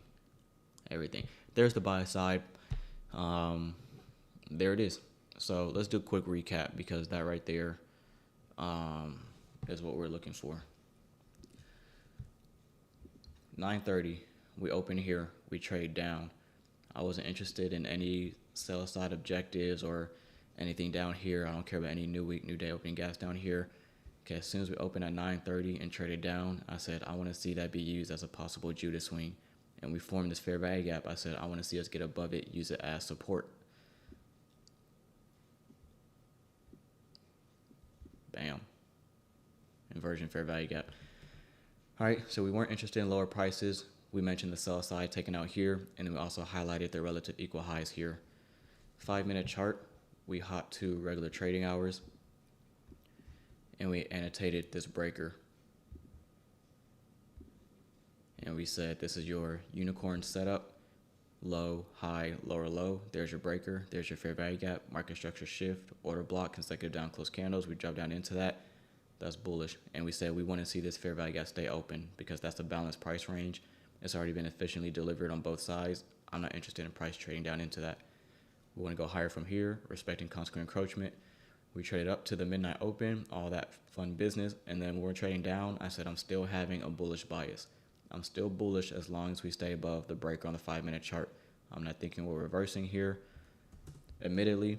S3: Everything. There's the buy side. There it is. So let's do a quick recap because that right there is what we're looking for. 9:30, we open here, we trade down. I wasn't interested in any sell side objectives or anything down here. I don't care about any new week, new day opening gaps down here. Okay, as soon as we open at 9:30 and traded down, I said I want to see that be used as a possible Judas swing. And we formed this fair value gap. I said I want to see us get above it, use it as support. Bam. Inversion fair value gap. All right, so we weren't interested in lower prices. We mentioned the sell side taken out here, and then we also highlighted the relative equal highs here. 5-minute chart, we hopped to regular trading hours, and we annotated this breaker. And we said this is your unicorn setup, low, high, lower, low. There's your breaker. There's your fair value gap, market structure shift, order block, consecutive down close candles. We dropped down into that. That's bullish. And we said we want to see this fair value gap stay open because that's the balanced price range. It's already been efficiently delivered on both sides. I'm not interested in price trading down into that. We want to go higher from here, respecting consequent encroachment. We traded up to the midnight open, all that fun business. And then when we're trading down, I said I'm still having a bullish bias. I'm still bullish as long as we stay above the breaker on the 5-minute chart. I'm not thinking we're reversing here. Admittedly,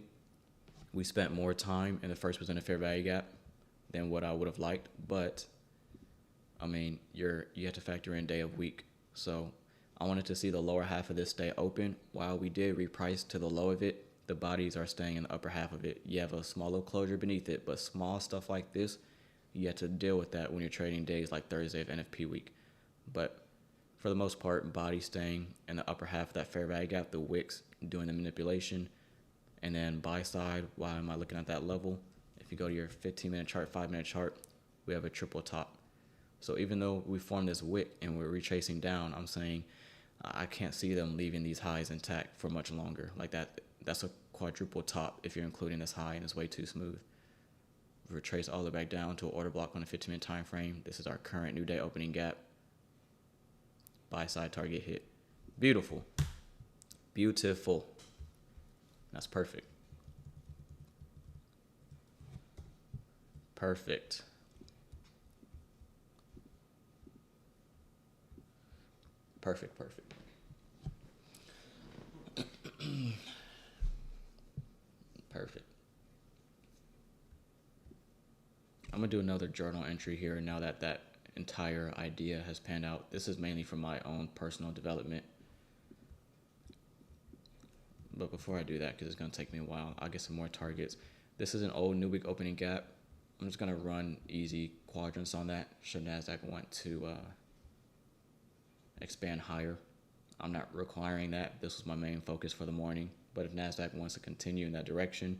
S3: we spent more time in the first percent of fair value gap than what I would have liked. But, I mean, you have to factor in day of week. So I wanted to see the lower half of this stay open. While we did reprice to the low of it, the bodies are staying in the upper half of it. You have a small little closure beneath it, but small stuff like this, you have to deal with that when you're trading days like Thursday of NFP week. But for the most part, body staying in the upper half of that fair value gap, the wicks doing the manipulation. And then buy side, why am I looking at that level? If you go to your 15-minute chart, 5-minute chart, we have a triple top. So even though we formed this wick and we're retracing down, I'm saying I can't see them leaving these highs intact for much longer. Like that's a quadruple top if you're including this high, and it's way too smooth. Retrace all the way back down to an order block on a 15-minute time frame. This is our current new day opening gap. Buy side target hit. Beautiful. Beautiful. That's perfect. Perfect. Perfect, perfect. Perfect. I'm going to do another journal entry here now that that entire idea has panned out. This is mainly for my own personal development. But before I do that, because it's going to take me a while, I'll get some more targets. This is an old new week opening gap. I'm just going to run easy quadrants on that should NASDAQ want to expand higher. I'm not requiring that. This was my main focus for the morning. But if NASDAQ wants to continue in that direction,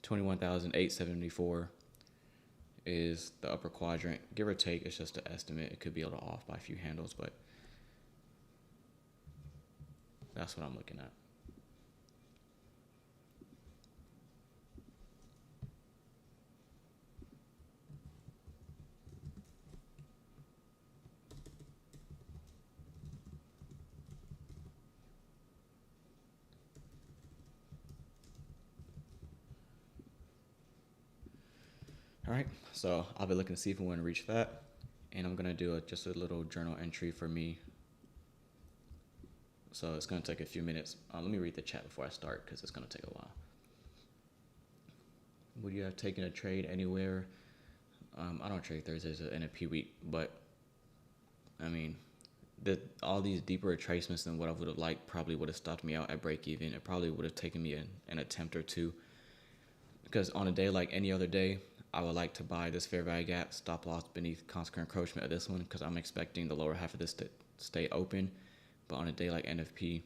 S3: 21,874 is the upper quadrant. Give or take, it's just an estimate. It could be a little off by a few handles, but that's what I'm looking at. All right, so I'll be looking to see if we want to reach that, and I'm gonna do just a little journal entry for me. So it's gonna take a few minutes. Let me read the chat before I start because it's gonna take a while. Would you have taken a trade anywhere? I don't trade Thursdays at NFP week, but I mean, all these deeper retracements than what I would have liked probably would have stopped me out at break even. It probably would have taken me an attempt or two, because on a day like any other day, I would like to buy this fair value gap, stop loss beneath consequent encroachment of this one, because I'm expecting the lower half of this to stay open. But on a day like NFP,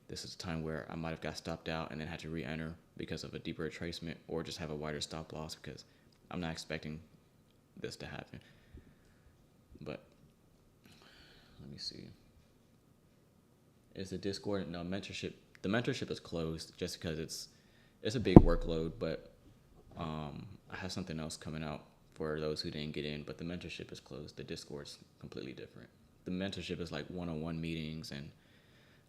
S3: this is a time where I might have got stopped out and then had to re-enter because of a deeper retracement, or just have a wider stop loss because I'm not expecting this to happen. But let me see. Is the Discord? No, mentorship. The mentorship is closed just because it's a big workload, but I have something else coming out for those who didn't get in, but the mentorship is closed. The Discord's completely different. The mentorship is like one-on-one meetings, and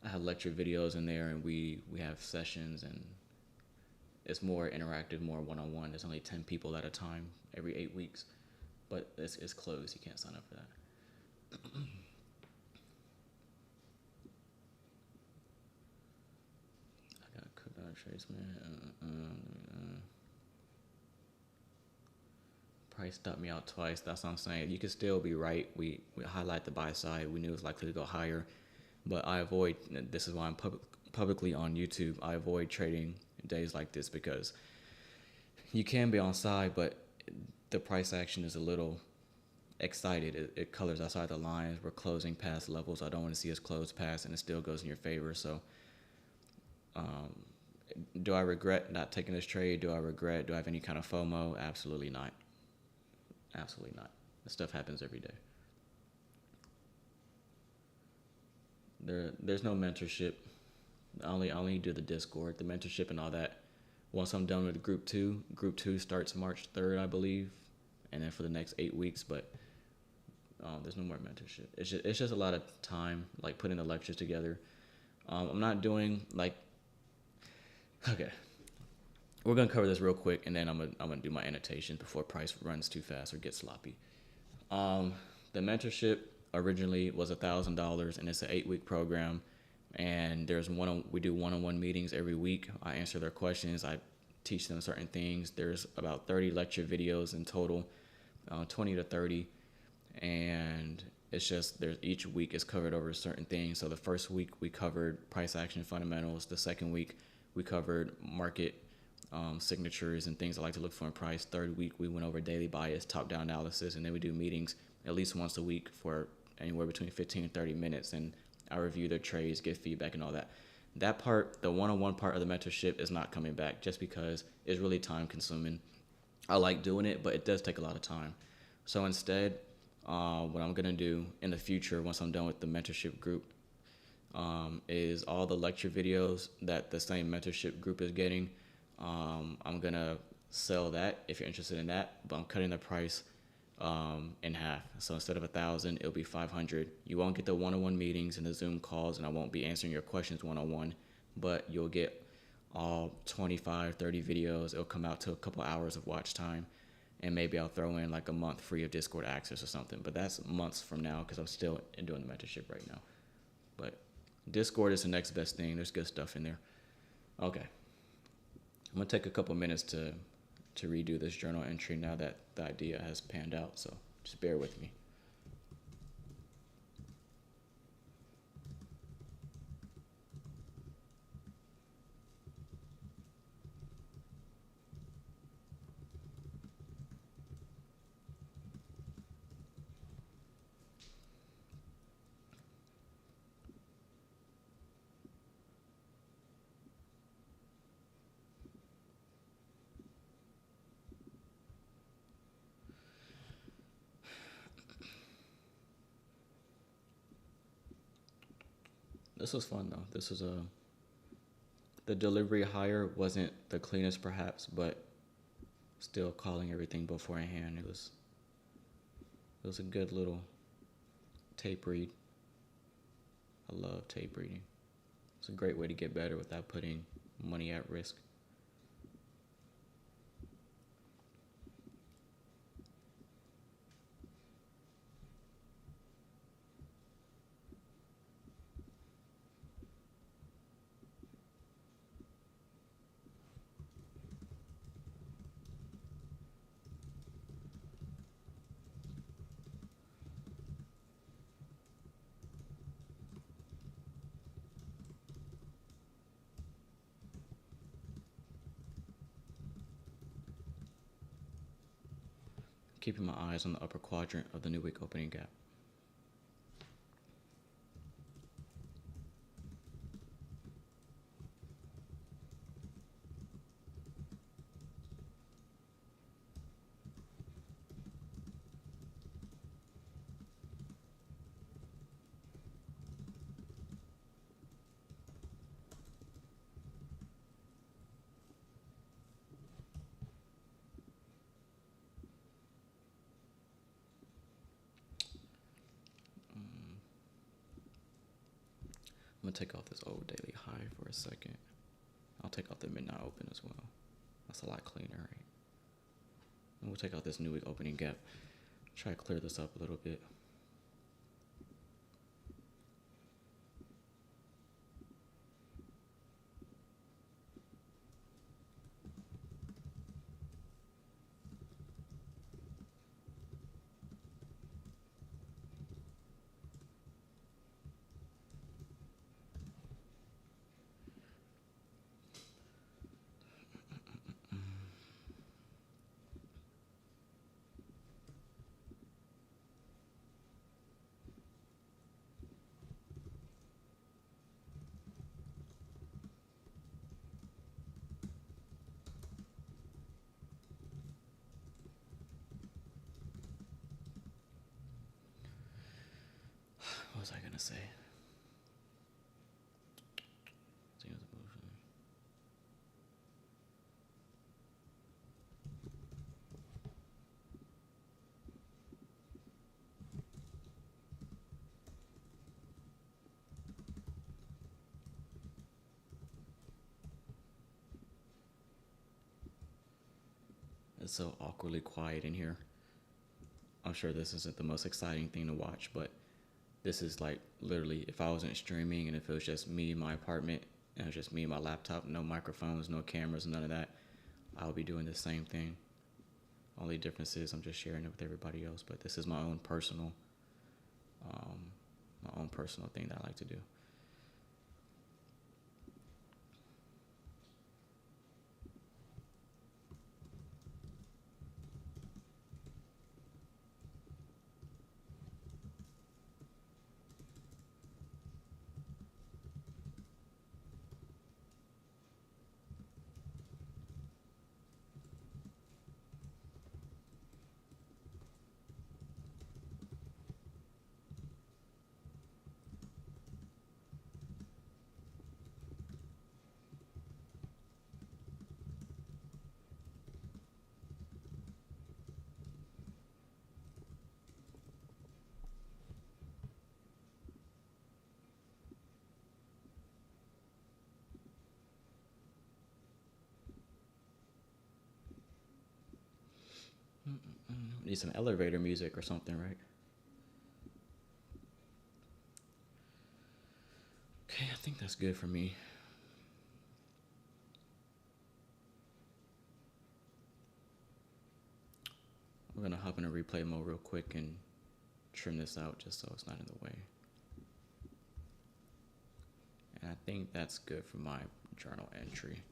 S3: I have lecture videos in there, and we have sessions, and it's more interactive, more one-on-one. There's only 10 people at a time every 8 weeks, but it's closed. You can't sign up for that. I got a coupon trace, man. Price stopped me out twice. That's what I'm saying. You could still be right. We highlight the buy side. We knew it was likely to go higher, but I avoid. This is why I'm publicly on YouTube. I avoid trading days like this because you can be on side, but the price action is a little excited. It colors outside the lines. We're closing past levels I don't want to see us close past, and it still goes in your favor. So, do I regret not taking this trade? Do I have any kind of FOMO? Absolutely not. Absolutely not. This stuff happens every day. There's no mentorship. I only do the Discord, the mentorship and all that. Once I'm done with group two starts March 3rd, I believe, and then for the next 8 weeks. But There's no more mentorship. It's just a lot of time, like putting the lectures together. I'm not doing like, okay, we're gonna cover this real quick, and then I'm gonna do my annotations before price runs too fast or gets sloppy. The mentorship originally was $1,000, and it's an 8-week program. And we do one-on-one meetings every week. I answer their questions. I teach them certain things. There's about 30 lecture videos in total, 20 to 30. And it's just each week is covered over certain things. So the first week we covered price action fundamentals. The second week we covered market signatures and things I like to look for in price. Third week we went over daily bias, top-down analysis, and then we do meetings at least once a week for anywhere between 15 and 30 minutes. And I review their trades, give feedback, and all that. That part, the one-on-one part of the mentorship, is not coming back just because it's really time-consuming. I like doing it, but it does take a lot of time. So instead, what I'm going to do in the future, once I'm done with the mentorship group, is all the lecture videos that the same mentorship group is getting. I'm going to sell that if you're interested in that, but I'm cutting the price in half. So instead of 1,000, it'll be 500. You won't get the one-on-one meetings and the Zoom calls, and I won't be answering your questions one-on-one, but you'll get all 25, 30 videos. It'll come out to a couple hours of watch time, and maybe I'll throw in like a month free of Discord access or something, but that's months from now because I'm still doing the mentorship right now. But Discord is the next best thing. There's good stuff in there. Okay. I'm gonna take a couple minutes to redo this journal entry now that the idea has panned out, so just bear with me. This was fun though. This was the delivery hire wasn't the cleanest perhaps, but still calling everything beforehand. It was a good little tape read. I love tape reading. It's a great way to get better without putting money at risk. Keeping my eyes on the upper quadrant of the new week opening gap. I'm gonna take off this old daily high for a second. I'll take off the midnight open as well. That's a lot cleaner, right? And we'll take out this new week opening gap. Try to clear this up a little bit. What was I gonna say? It's so awkwardly quiet in here. I'm sure this isn't the most exciting thing to watch, but this is like literally if I wasn't streaming and if it was just me in my apartment and it was just me and my laptop, no microphones, no cameras, none of that, I would be doing the same thing. Only difference is I'm just sharing it with everybody else, but this is my own personal thing that I like to do. Need some elevator music or something, right? Okay, I think that's good for me. We're gonna hop into replay mode real quick and trim this out just so it's not in the way. And I think that's good for my journal entry.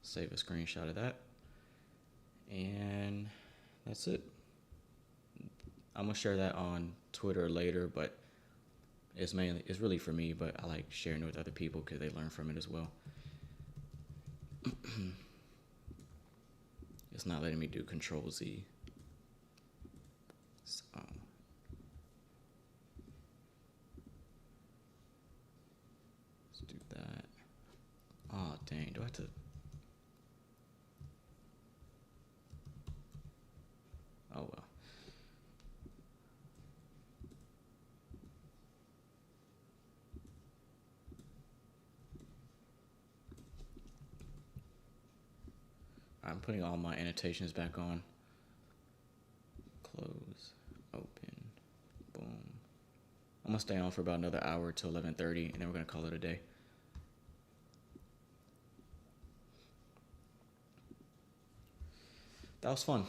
S3: Save a screenshot of that. And that's it. I'm gonna share that on Twitter later, but it's really for me, but I like sharing it with other people because they learn from it as well. It's not letting me do Control Z. So let's do that. Oh dang, do I have to? Oh well. I'm putting all my annotations back on. Close, open, boom. I'm gonna stay on for about another hour till 11:30, and then we're gonna call it a day. That was fun.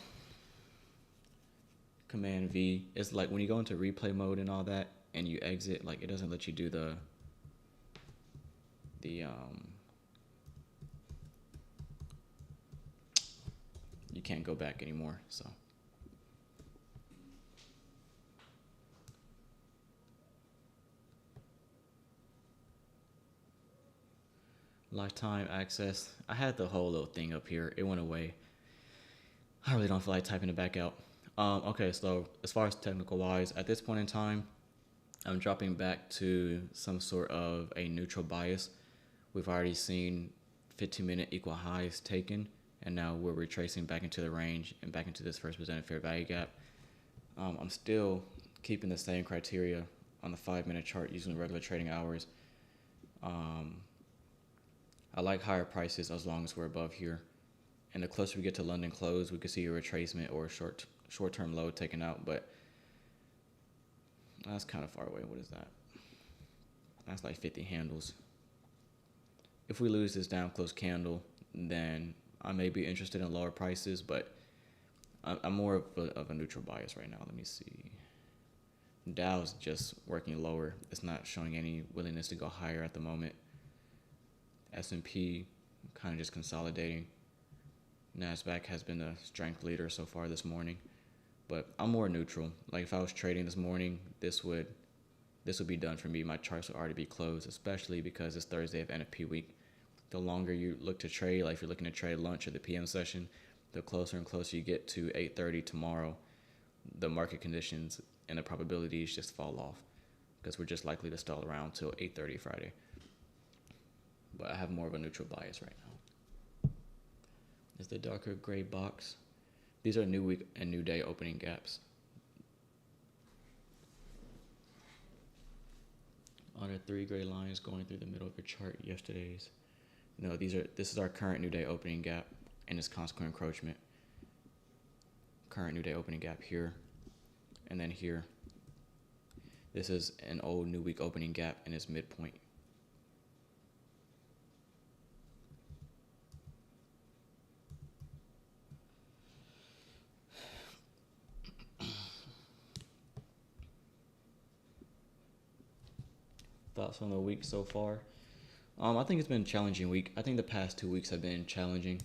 S3: Command V. It's like when you go into replay mode and all that, and you exit, like it doesn't let you do the you can't go back anymore, so. Lifetime access. I had the whole little thing up here. It went away. I really don't feel like typing it back out. Okay, so as far as technical wise, at this point in time, I'm dropping back to some sort of a neutral bias. We've already seen 15-minute equal highs taken, and now we're retracing back into the range and back into this first presented fair value gap. I'm still keeping the same criteria on the 5-minute chart using the regular trading hours. I like higher prices as long as we're above here. And the closer we get to London close, we could see a retracement or a short-term low taken out, but that's kind of far away. What is that? That's like 50 handles. If we lose this down close candle, then I may be interested in lower prices, but I'm more of a neutral bias right now. Let me see. Dow's just working lower. It's not showing any willingness to go higher at the moment. S&P kind of just consolidating. NASDAQ has been the strength leader so far this morning, but I'm more neutral. Like if I was trading this morning, this would be done for me. My charts would already be closed, especially because it's Thursday of NFP week. The longer you look to trade, like if you're looking to trade lunch or the PM session, the closer and closer you get to 8:30 tomorrow, the market conditions and the probabilities just fall off because we're just likely to stall around till 8:30 Friday. But I have more of a neutral bias right now. Is the darker gray box? These are new week and new day opening gaps. on the 3 gray lines going through the middle of your chart yesterday's. No, this is our current new day opening gap and its consequent encroachment. Current new day opening gap here, and then here. This is an old new week opening gap and its midpoint. Thoughts on the week so far? I think it's been a challenging week. I think the past 2 weeks have been challenging.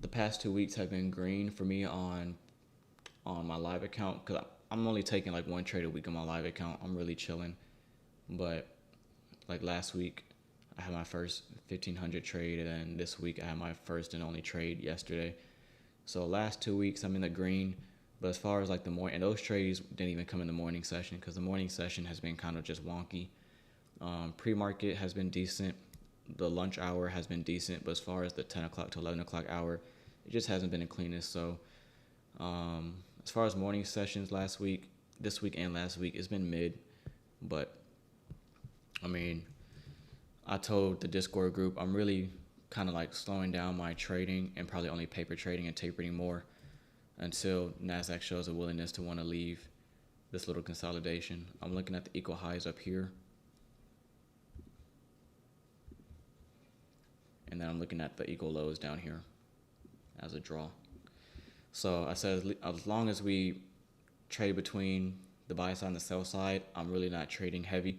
S3: The past 2 weeks have been green for me on my live account, because I'm only taking like 1 trade a week on my live account. I'm really chilling. But like last week, I had my first 1,500 trade, and then this week I had my first and only trade yesterday. So last 2 weeks I'm in the green. But as far as like the morning, and those trades didn't even come in the morning session, because the morning session has been kind of just wonky. Pre-market has been decent. The lunch hour has been decent, but as far as the 10 o'clock to 11 o'clock hour, it just hasn't been the cleanest. So as far as morning sessions this week and last week, it's been mid. But I mean, I told the Discord group I'm really kind of like slowing down my trading and probably only paper trading and tapering more until NASDAQ shows a willingness to want to leave this little consolidation. I'm looking at the equal highs up here. And then I'm looking at the equal lows down here as a draw. So I said as long as we trade between the buy side and the sell side, I'm really not trading heavy.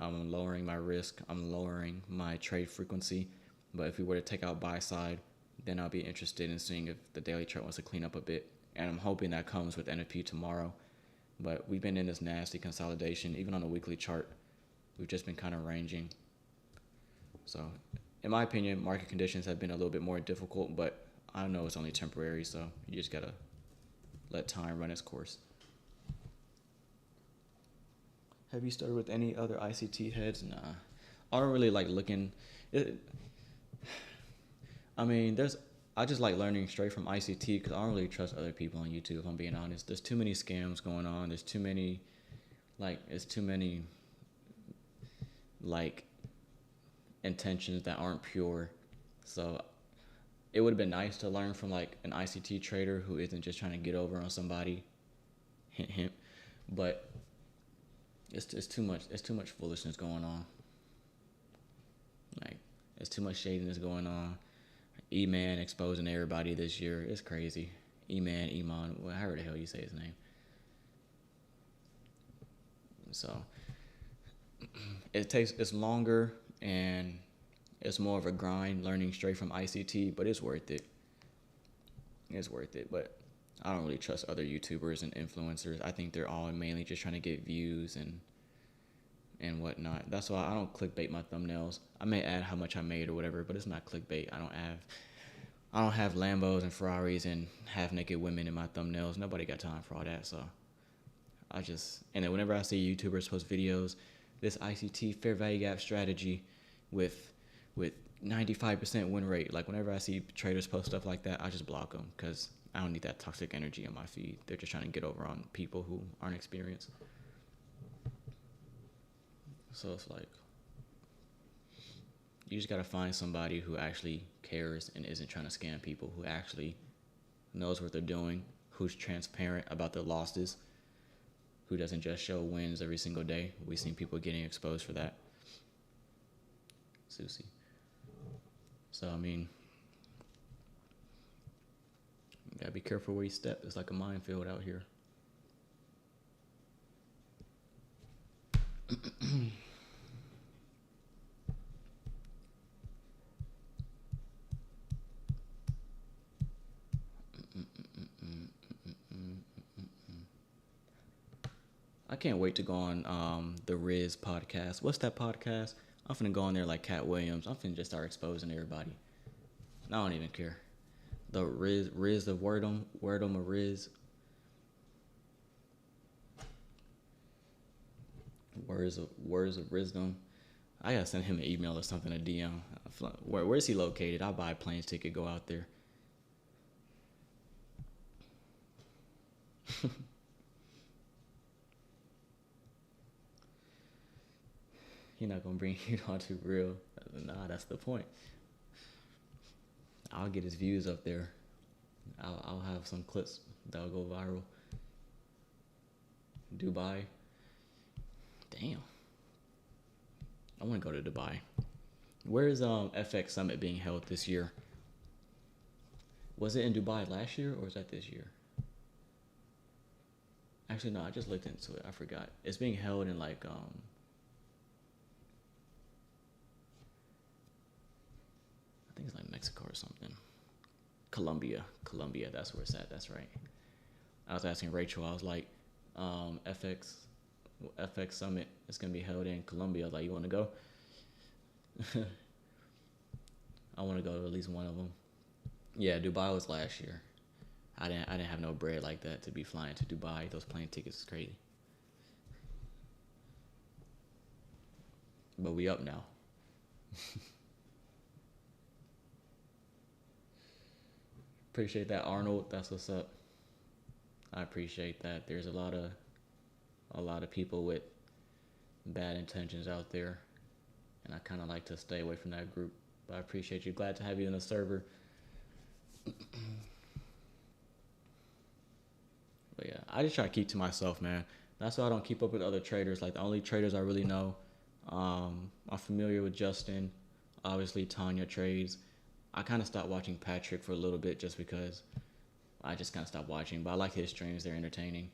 S3: I'm lowering my risk. I'm lowering my trade frequency. But if we were to take out buy side, then I'll be interested in seeing if the daily chart wants to clean up a bit. And I'm hoping that comes with NFP tomorrow. But we've been in this nasty consolidation. Even on the weekly chart, we've just been kind of ranging. So in my opinion, market conditions have been a little bit more difficult, but I know it's only temporary, so you just gotta let time run its course. Have you started with any other ICT heads? Nah. I don't really like looking. I just like learning straight from ICT, because I don't really trust other people on YouTube, if I'm being honest. There's too many scams going on. There's too many, intentions that aren't pure. So it would have been nice to learn from like an ICT trader who isn't just trying to get over on somebody. Hint, hint. But it's too much foolishness going on. Like, there's too much shadiness going on. E-Man exposing everybody this year. It's crazy. E-Man, Iman, however the hell you say his name. So it's longer and it's more of a grind learning straight from ICT, but it's worth it. It's worth it, but I don't really trust other YouTubers and influencers. I think they're all mainly just trying to get views and whatnot. That's why I don't clickbait my thumbnails. I may add how much I made or whatever, but it's not clickbait. I don't have Lambos and Ferraris and half-naked women in my thumbnails. Nobody got time for all that, so and then whenever I see YouTubers post videos, this ICT fair value gap strategy with 95% win rate, like whenever I see traders post stuff like that, I just block them, because I don't need that toxic energy in my feed. They're just trying to get over on people who aren't experienced. So it's like, you just gotta find somebody who actually cares and isn't trying to scam people, who actually knows what they're doing, who's transparent about their losses, who doesn't just show wins every single day. We've seen people getting exposed for that. Susie. So, I mean, you gotta be careful where you step. It's like a minefield out here. I can't wait to go on the Riz podcast. What's that podcast? I'm finna go on there like Cat Williams. I'm finna just start exposing everybody. I don't even care. The Riz of Wordum of Riz. Words of wisdom. I gotta send him an email or something, a DM. Where's he located? I'll buy a plane ticket, go out there. He not gonna bring you on too real. Nah, that's the point. I'll get his views up there. I'll have some clips that'll go viral. Dubai. Damn. I want to go to Dubai. Where is FX Summit being held this year? Was it in Dubai last year or is that this year? Actually, no, I just looked into it. I forgot. It's being held in like I think it's like Mexico or something. Colombia, that's where it's at. That's right. I was asking Rachel. I was like, FX Summit is gonna be held in Colombia. I was like, you want to go? I want to go to at least one of them. Yeah, Dubai was last year. I didn't have no bread like that to be flying to Dubai. Those plane tickets is crazy. But we up now. Appreciate that, Arnold. That's what's up. I appreciate that. There's a lot of people with bad intentions out there, and I kind of like to stay away from that group. But I appreciate you. Glad to have you in the server. But yeah, I just try to keep to myself, man. That's why I don't keep up with other traders. Like the only traders I really know, I'm familiar with Justin. Obviously, Tanya trades. I kind of stopped watching Patrick for a little bit just because I just kind of stopped watching. But I like his streams. They're entertaining.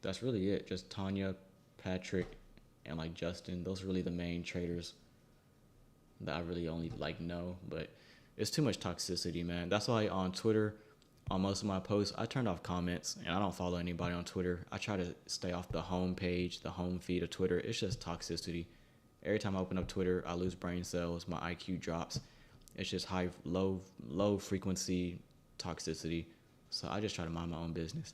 S3: That's really it. Just Tanya, Patrick, and like Justin. Those are really the main traders that I really only like know. But it's too much toxicity, man. That's why on Twitter, on most of my posts, I turned off comments, and I don't follow anybody on Twitter. I try to stay off the home page, the home feed of Twitter. It's just toxicity. Every time I open up Twitter, I lose brain cells. My IQ drops. It's just low frequency toxicity. So I just try to mind my own business.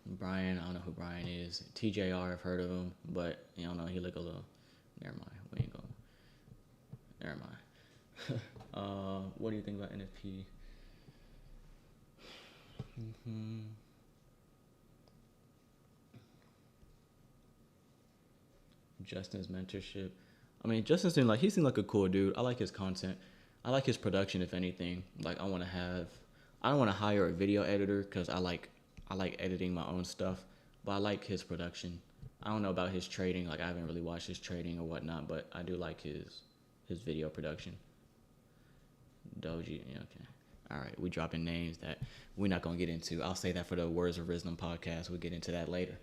S3: Brian, I don't know who Brian is. TJR, I've heard of him, but you don't know. He look a little. Never mind. We ain't going. Never mind. What do you think about NFP? Justin's mentorship. I mean, Justin seemed like a cool dude. I like his content. I like his production, if anything. Like, I don't want to hire a video editor because I like editing my own stuff, but I like his production. I don't know about his trading. Like, I haven't really watched his trading or whatnot, but I do like his video production. Doji, yeah, okay. All right, we dropping names that we're not going to get into. I'll say that for the Words of Wisdom podcast. We'll get into that later.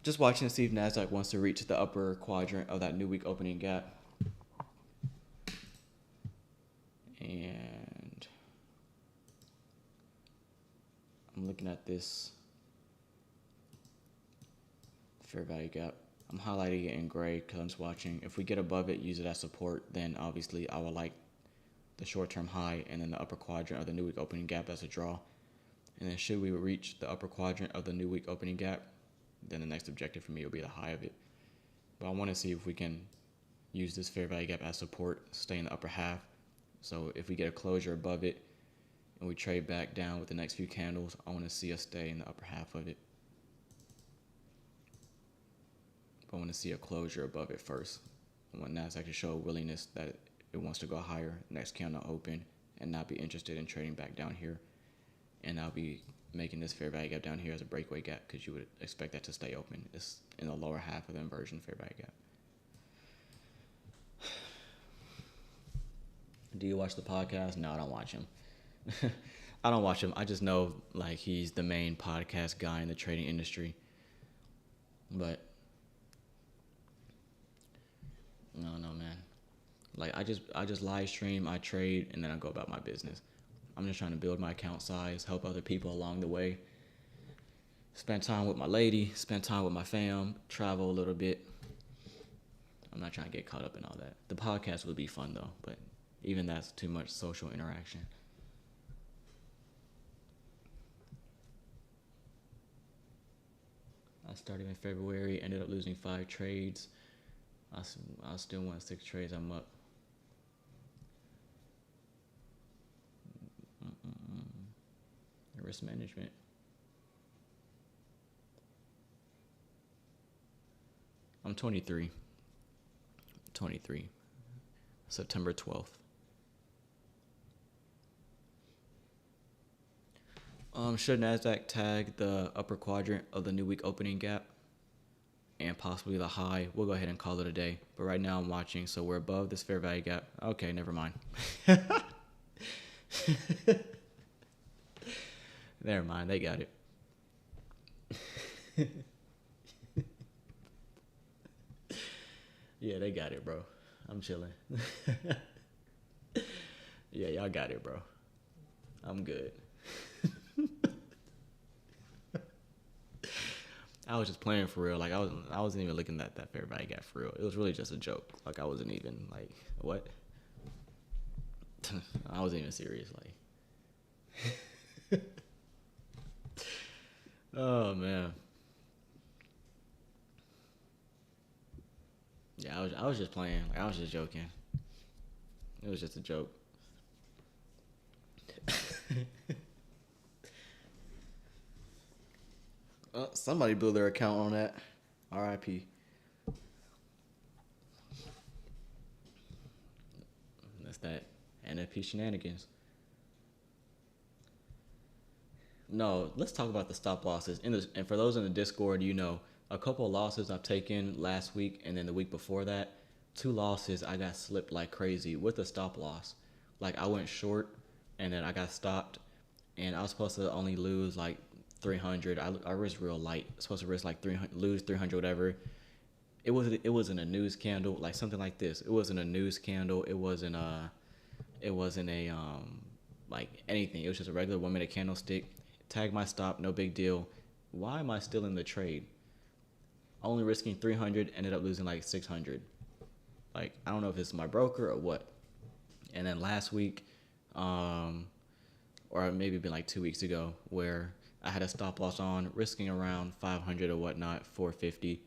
S3: Just watching to see if NASDAQ wants to reach the upper quadrant of that new week opening gap. And I'm looking at this fair value gap. I'm highlighting it in gray because I'm just watching. If we get above it, use it as support, then obviously I will like the short-term high and then the upper quadrant of the new week opening gap as a draw. And then should we reach the upper quadrant of the new week opening gap, then the next objective for me will be the high of it. But I want to see if we can use this fair value gap as support, stay in the upper half. So if we get a closure above it and we trade back down with the next few candles, I want to see us stay in the upper half of it. But I want to see a closure above it first. I want NASDAQ to show a willingness that it wants to go higher, next candle open, and not be interested in trading back down here. And I'll be making this fair value gap down here as a breakaway gap because you would expect that to stay open. It's in the lower half of the inversion fair value gap. Do you watch the podcast? No, I don't watch him. I don't watch him. I just know like he's the main podcast guy in the trading industry. But no, man. Like I just live stream, I trade, and then I go about my business. I'm just trying to build my account size, help other people along the way, spend time with my lady, spend time with my fam, travel a little bit. I'm not trying to get caught up in all that. The podcast would be fun though, but even that's too much social interaction. I started in February, ended up losing 5 trades. I still won 6 trades. I'm up. Risk management. I'm 23. 23. September 12th. Should NASDAQ tag the upper quadrant of the new week opening gap and possibly the high? We'll go ahead and call it a day. But right now I'm watching, so we're above this fair value gap. Okay, never mind. Never mind, they got it. Yeah, they got it, bro. I'm chilling. Yeah, y'all got it, bro. I'm good. I was just playing for real. Like I wasn't even looking at that fair value gap for real. It was really just a joke. Like I wasn't even like, what? I wasn't even serious. Like, oh man. Yeah, I was just playing. Like I was just joking. It was just a joke. Somebody blew their account on that. RIP. That's that NFP shenanigans. No, let's talk about the stop losses. And for those in the Discord, you know, a couple of losses I've taken last week and then the week before that. 2 losses I got slipped like crazy with a stop loss. Like I went short and then I got stopped and I was supposed to only lose like 300. I risked real light. Supposed to risk like 300, lose 300, whatever. It wasn't a news candle, like something like this. It wasn't a news candle. It wasn't a like anything. It was just a regular 1 minute candlestick. Tag my stop, no big deal. Why am I still in the trade? Only risking 300, ended up losing like 600. Like I don't know if it's my broker or what. And then last week, or maybe been like 2 weeks ago, where I had a stop loss on, risking around 500 or whatnot, 450.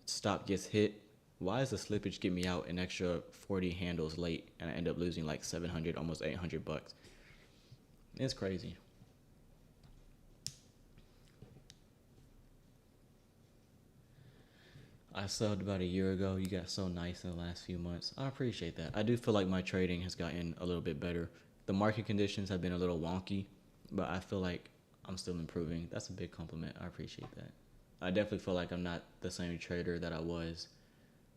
S3: Stop gets hit. Why does the slippage get me out an extra 40 handles late, and I end up losing like 700, almost 800 bucks? It's crazy. I subbed about a year ago. You got so nice in the last few months. I appreciate that. I do feel like my trading has gotten a little bit better. The market conditions have been a little wonky, but I feel like I'm still improving. That's a big compliment. I appreciate that. I definitely feel like I'm not the same trader that I was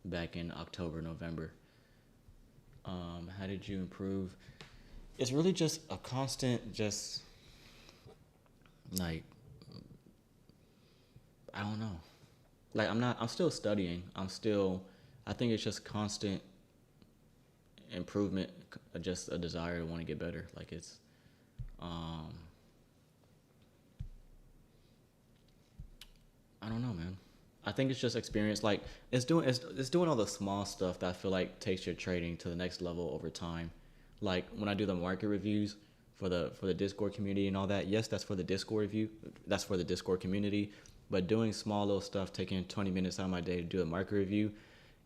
S3: back in October, November. How did you improve? It's really just a constant, just like, I don't know. Like I'm still studying. I think it's just constant improvement, just a desire to want to get better. Like it's, I don't know, man. I think it's just experience. Like it's doing all the small stuff that I feel like takes your trading to the next level over time. Like when I do the market reviews for the Discord community and all that. Yes, that's for the Discord review. That's for the Discord community. But doing small little stuff, taking 20 minutes out of my day to do a market review,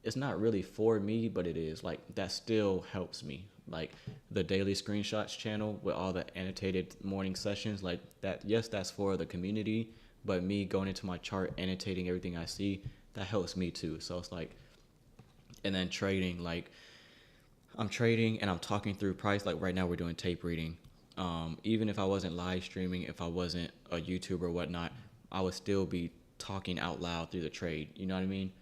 S3: it's not really for me, but it is. Like that still helps me. Like the daily screenshots channel with all the annotated morning sessions, like that. Yes, that's for the community. But me going into my chart, annotating everything I see, that helps me too. So it's like, and then trading, like I'm trading and I'm talking through price. Like right now we're doing tape reading. Even if I wasn't live streaming, if I wasn't a YouTuber or whatnot, I would still be talking out loud through the trade. You know what I mean?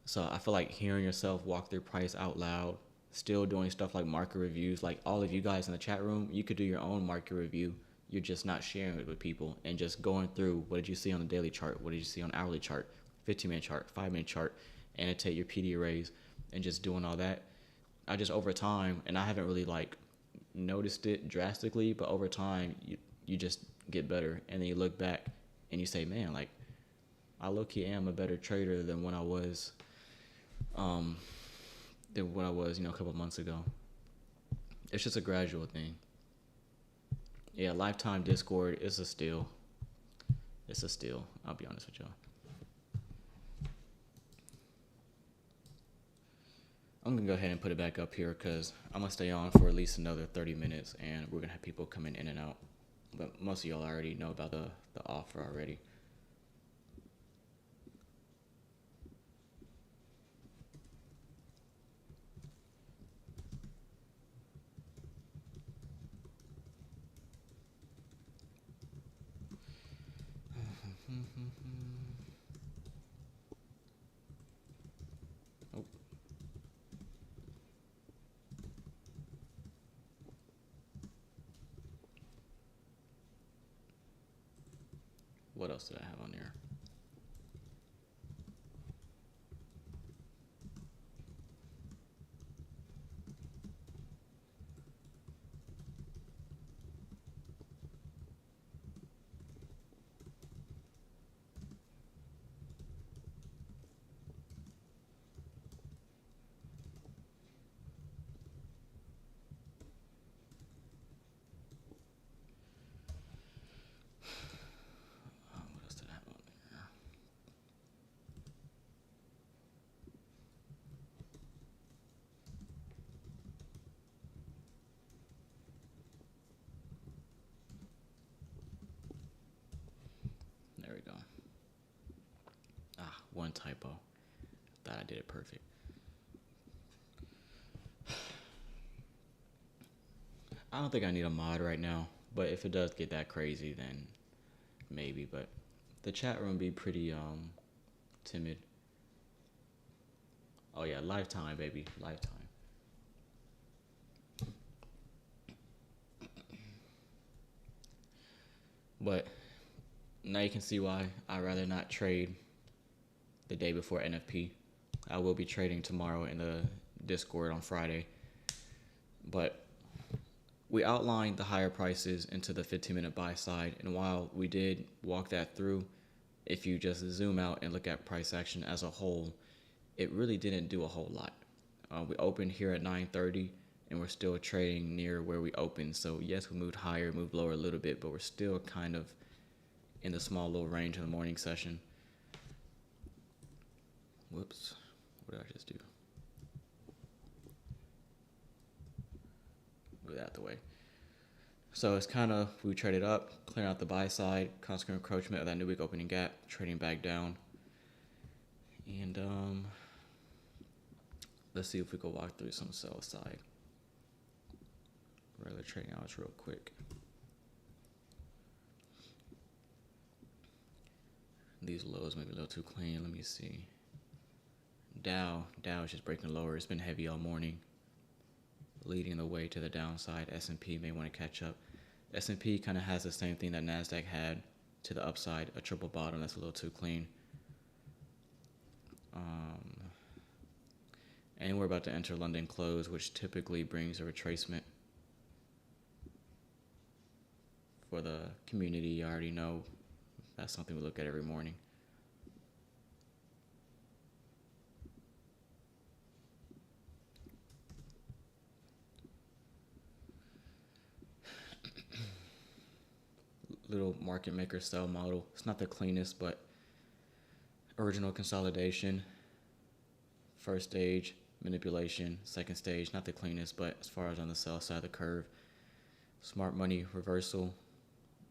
S3: So I feel like hearing yourself walk through price out loud, still doing stuff like market reviews, like all of you guys in the chat room, you could do your own market review. You're just not sharing it with people and just going through what did you see on the daily chart? What did you see on hourly chart, 15-minute chart, 5-minute chart, annotate your PD arrays and just doing all that. I just over time, and I haven't really like noticed it drastically, but over time you just get better and then you look back and you say, man, like I low-key am a better trader than when I was, a couple of months ago. It's just a gradual thing. Yeah, lifetime Discord is a steal. It's a steal. I'll be honest with y'all. I'm gonna go ahead and put it back up here because I'm gonna stay on for at least another 30 minutes, and we're gonna have people coming in and out. But most of y'all already know about the offer already. Oh. What else did I have on there? What else did I have on there? There we go. One typo. Thought I did it perfect. I don't think I need a mod right now, but if it does get that crazy, then maybe. But the chat room be pretty timid. Oh yeah, lifetime, baby, lifetime. But now you can see why I'd rather not trade the day before NFP. I will be trading tomorrow in the Discord on Friday. But we outlined the higher prices into the 15-minute buy side. And while we did walk that through, if you just zoom out and look at price action as a whole, it really didn't do a whole lot. We opened here at 9:30 and we're still trading near where we opened. So yes, we moved higher, moved lower a little bit, but we're still kind of in the small little range in the morning session. Whoops, what did I just do? Move that out the way. So it's kind of, we traded up, clearing out the buy side, consequent encroachment of that new week opening gap, trading back down. And let's see if we can walk through some sell side. Regular trading hours real quick. These lows may be a little too clean. Let me see. Dow is just breaking lower. It's been heavy all morning, leading the way to the downside. S&P may want to catch up. S&P kind of has the same thing that NASDAQ had to the upside, a triple bottom that's a little too clean. And we're about to enter London close, which typically brings a retracement. For the community, I already know that's something we look at every morning. Little market maker style model. It's not the cleanest, but original consolidation, first stage, manipulation, second stage, not the cleanest, but as far as on the sell side of the curve, smart money reversal,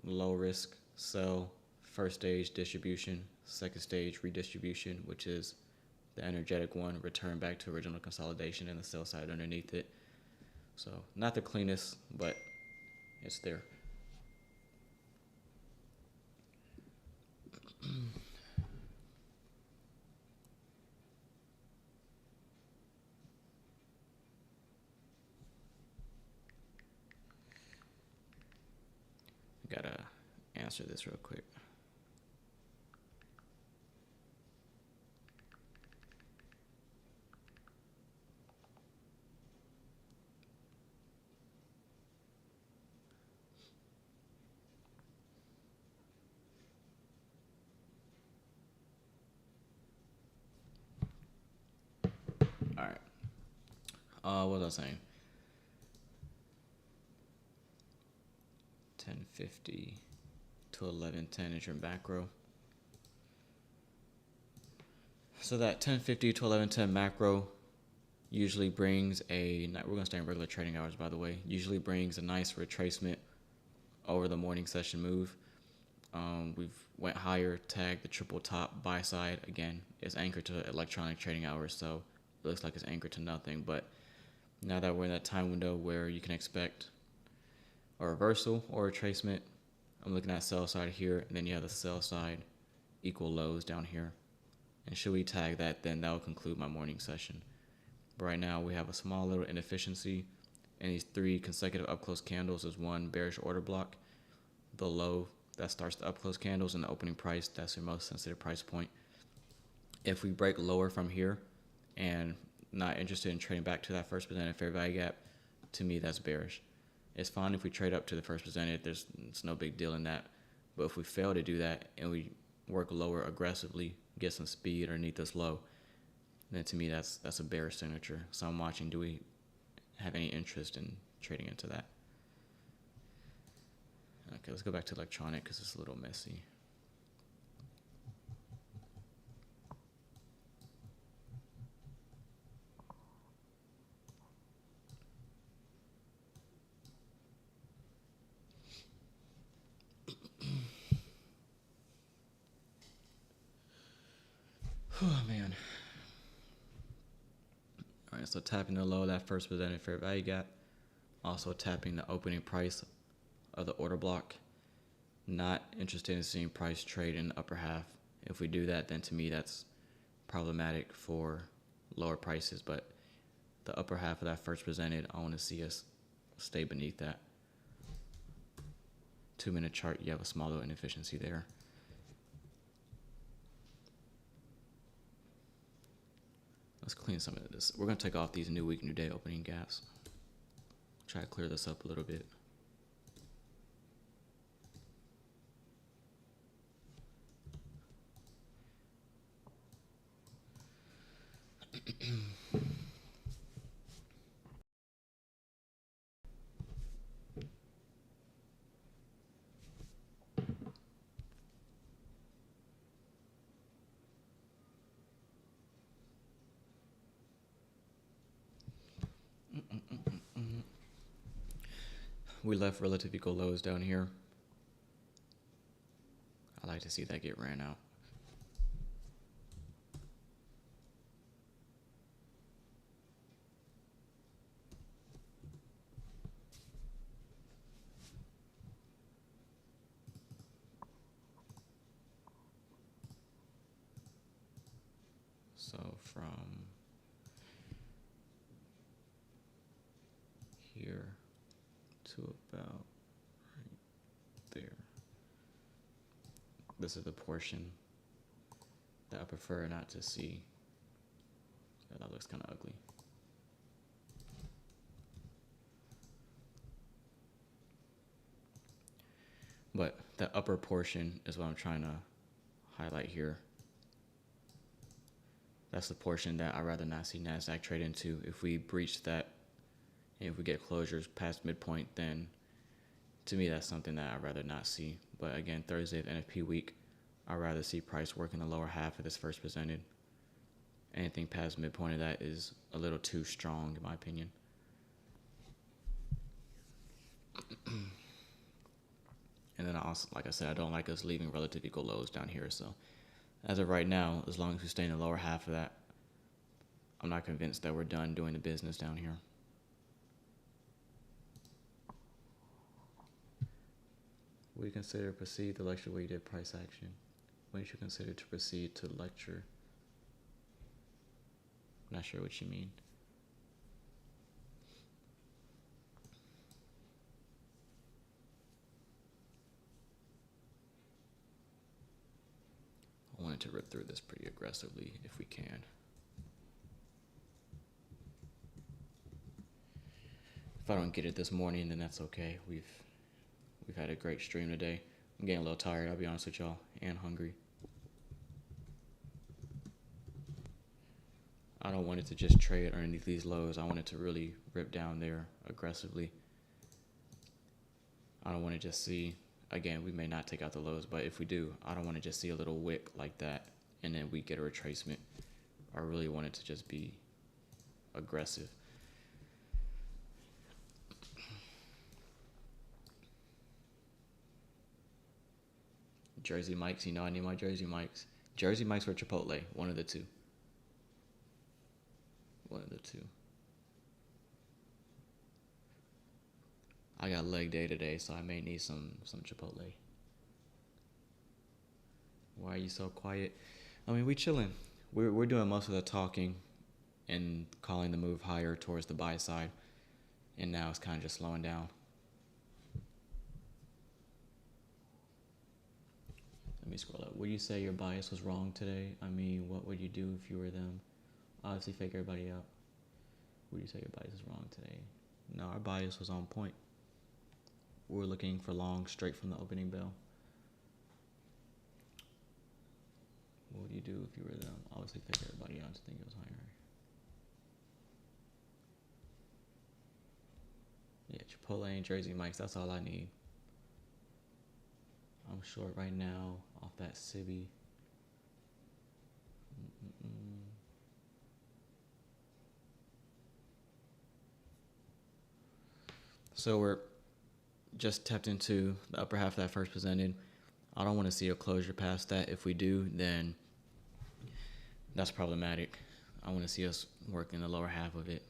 S3: low risk sell, first stage distribution, second stage redistribution, which is the energetic one, return back to original consolidation and the sell side underneath it. So not the cleanest, but it's there. Gotta answer this real quick. All right. What was I saying? 1050 to 1110 interim macro. So that 1050 to 1110 macro usually brings we're gonna stay in regular trading hours, by the way, usually brings a nice retracement over the morning session move. We've went higher, tagged the triple top buy side. Again, it's anchored to electronic trading hours, so it looks like it's anchored to nothing. But now that we're in that time window where you can expect a reversal or a retracement, I'm looking at sell side here, and then you have the sell side equal lows down here. And should we tag that, then that will conclude my morning session. But right now we have a small little inefficiency, and these 3 consecutive up close candles is one bearish order block. The low that starts the up close candles and the opening price, that's your most sensitive price point. If we break lower from here and not interested in trading back to that first presented fair value gap, to me that's bearish. It's fine if we trade up to the first presented, it's no big deal in that. But if we fail to do that and we work lower aggressively, get some speed underneath this low, then to me that's a bearish signature. So I'm watching, do we have any interest in trading into that? Okay, let's go back to electronic because it's a little messy. Oh man. All right, so tapping the low of that first presented fair value gap, also tapping the opening price of the order block. Not interested in seeing price trade in the upper half. If we do that, then to me that's problematic for lower prices, but the upper half of that first presented, I want to see us stay beneath that. 2-minute chart, you have a small little inefficiency there. Let's clean some of this. We're going to take off these new week, new day opening gaps. Try to clear this up a little bit. We left relative equal lows down here. I like to see that get ran out. So from here to about right there. This is the portion that I prefer not to see. That looks kind of ugly. But that upper portion is what I'm trying to highlight here. That's the portion that I'd rather not see NASDAQ trade into. If we breach that, and if we get closures past midpoint, then to me that's something that I'd rather not see. But again, Thursday of NFP week, I'd rather see price work in the lower half of this first presented. Anything past midpoint of that is a little too strong in my opinion. And then I also, like I said, I don't like us leaving relative equal lows down here. So as of right now, as long as we stay in the lower half of that, I'm not convinced that we're done doing the business down here. We consider proceed to lecture where you did price action. When you should consider to proceed to lecture. Not sure what you mean. I wanted to rip through this pretty aggressively if we can. If I don't get it this morning, then that's okay. We've had a great stream today. I'm getting a little tired, I'll be honest with y'all, and hungry. I don't want it to just trade underneath these lows. I want it to really rip down there aggressively. I don't want to just see, again, we may not take out the lows, but if we do, I don't want to just see a little wick like that and then we get a retracement. I really want it to just be aggressive. Jersey Mike's, you know I need my Jersey Mike's. Jersey Mike's or Chipotle, one of the two. One of the two. I got leg day today, so I may need some Chipotle. Why are you so quiet? I mean, we chilling. We're doing most of the talking and calling the move higher towards the buy side. And now it's kind of just slowing down. Let me scroll up. Would you say your bias was wrong today? I mean, what would you do if you were them? Obviously fake everybody out. Would you say your bias is wrong today? No, our bias was on point. We're looking for long straight from the opening bell. What would you do if you were them? Obviously fake everybody out. I think it was higher. Yeah, Chipotle and Jersey Mike's, that's all I need. I'm short right now off that Sibby. So we're just tapped into the upper half of that first presented. I don't want to see a closure past that. If we do, then that's problematic. I want to see us work in the lower half of it.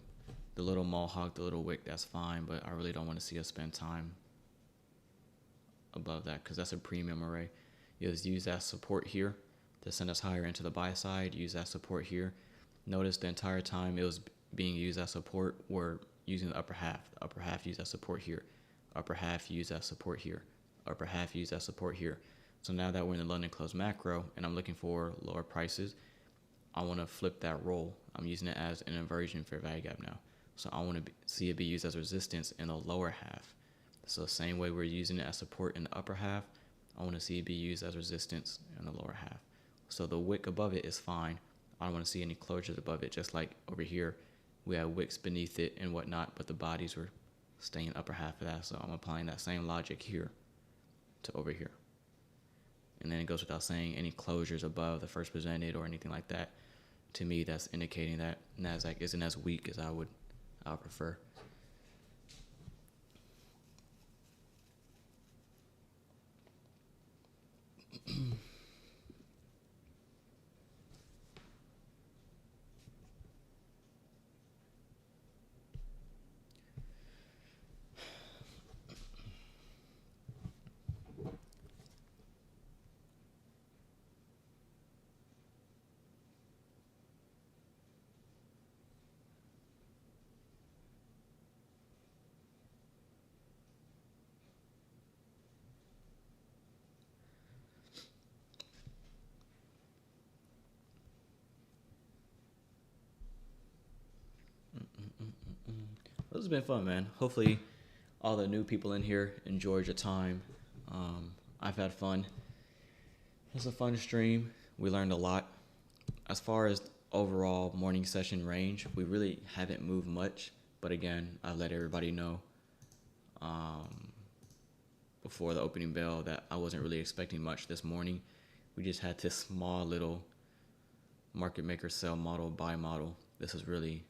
S3: The little mohawk, the little wick, that's fine, but I really don't want to see us spend time above that because that's a premium array. Is use that support here to send us higher into the buy side. Use that support here. Notice the entire time it was being used as support, we're using the upper half. The upper half use that support here. Upper half use that support here. Upper half use that support here. So now that we're in the London close macro and I'm looking for lower prices, I want to flip that role. I'm using it as an inversion fair value gap now. So I want to see it be used as resistance in the lower half. So the same way we're using it as support in the upper half, I want to see it be used as resistance in the lower half. So the wick above it is fine. I don't want to see any closures above it, just like over here. We had wicks beneath it and whatnot, but the bodies were staying upper half of that. So I'm applying that same logic here to over here. And then it goes without saying any closures above the first presented or anything like that. To me, that's indicating that NASDAQ isn't as weak as I would prefer. This has been fun, man. Hopefully all the new people in here enjoyed your time. I've had fun. It's a fun stream. We learned a lot. As far as overall morning session range, we really haven't moved much. But again, I let everybody know before the opening bell that I wasn't really expecting much this morning. We just had this small little market maker sell model, buy model. This is really,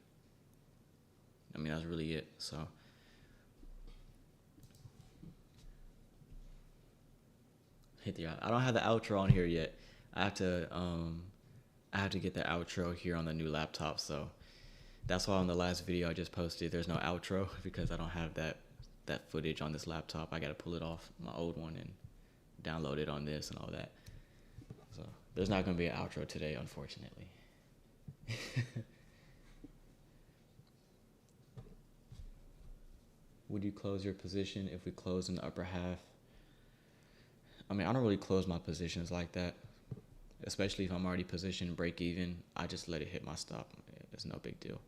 S3: I mean, that's really it. So hit the, I don't have the outro on here yet. I have to get the outro here on the new laptop. So that's why on the last video I just posted, there's no outro because I don't have that footage on this laptop. I got to pull it off my old one and download it on this and all that. So there's not going to be an outro today, unfortunately. Would you close your position if we close in the upper half? I mean, I don't really close my positions like that, especially if I'm already positioned break even. I just let it hit my stop. It's no big deal.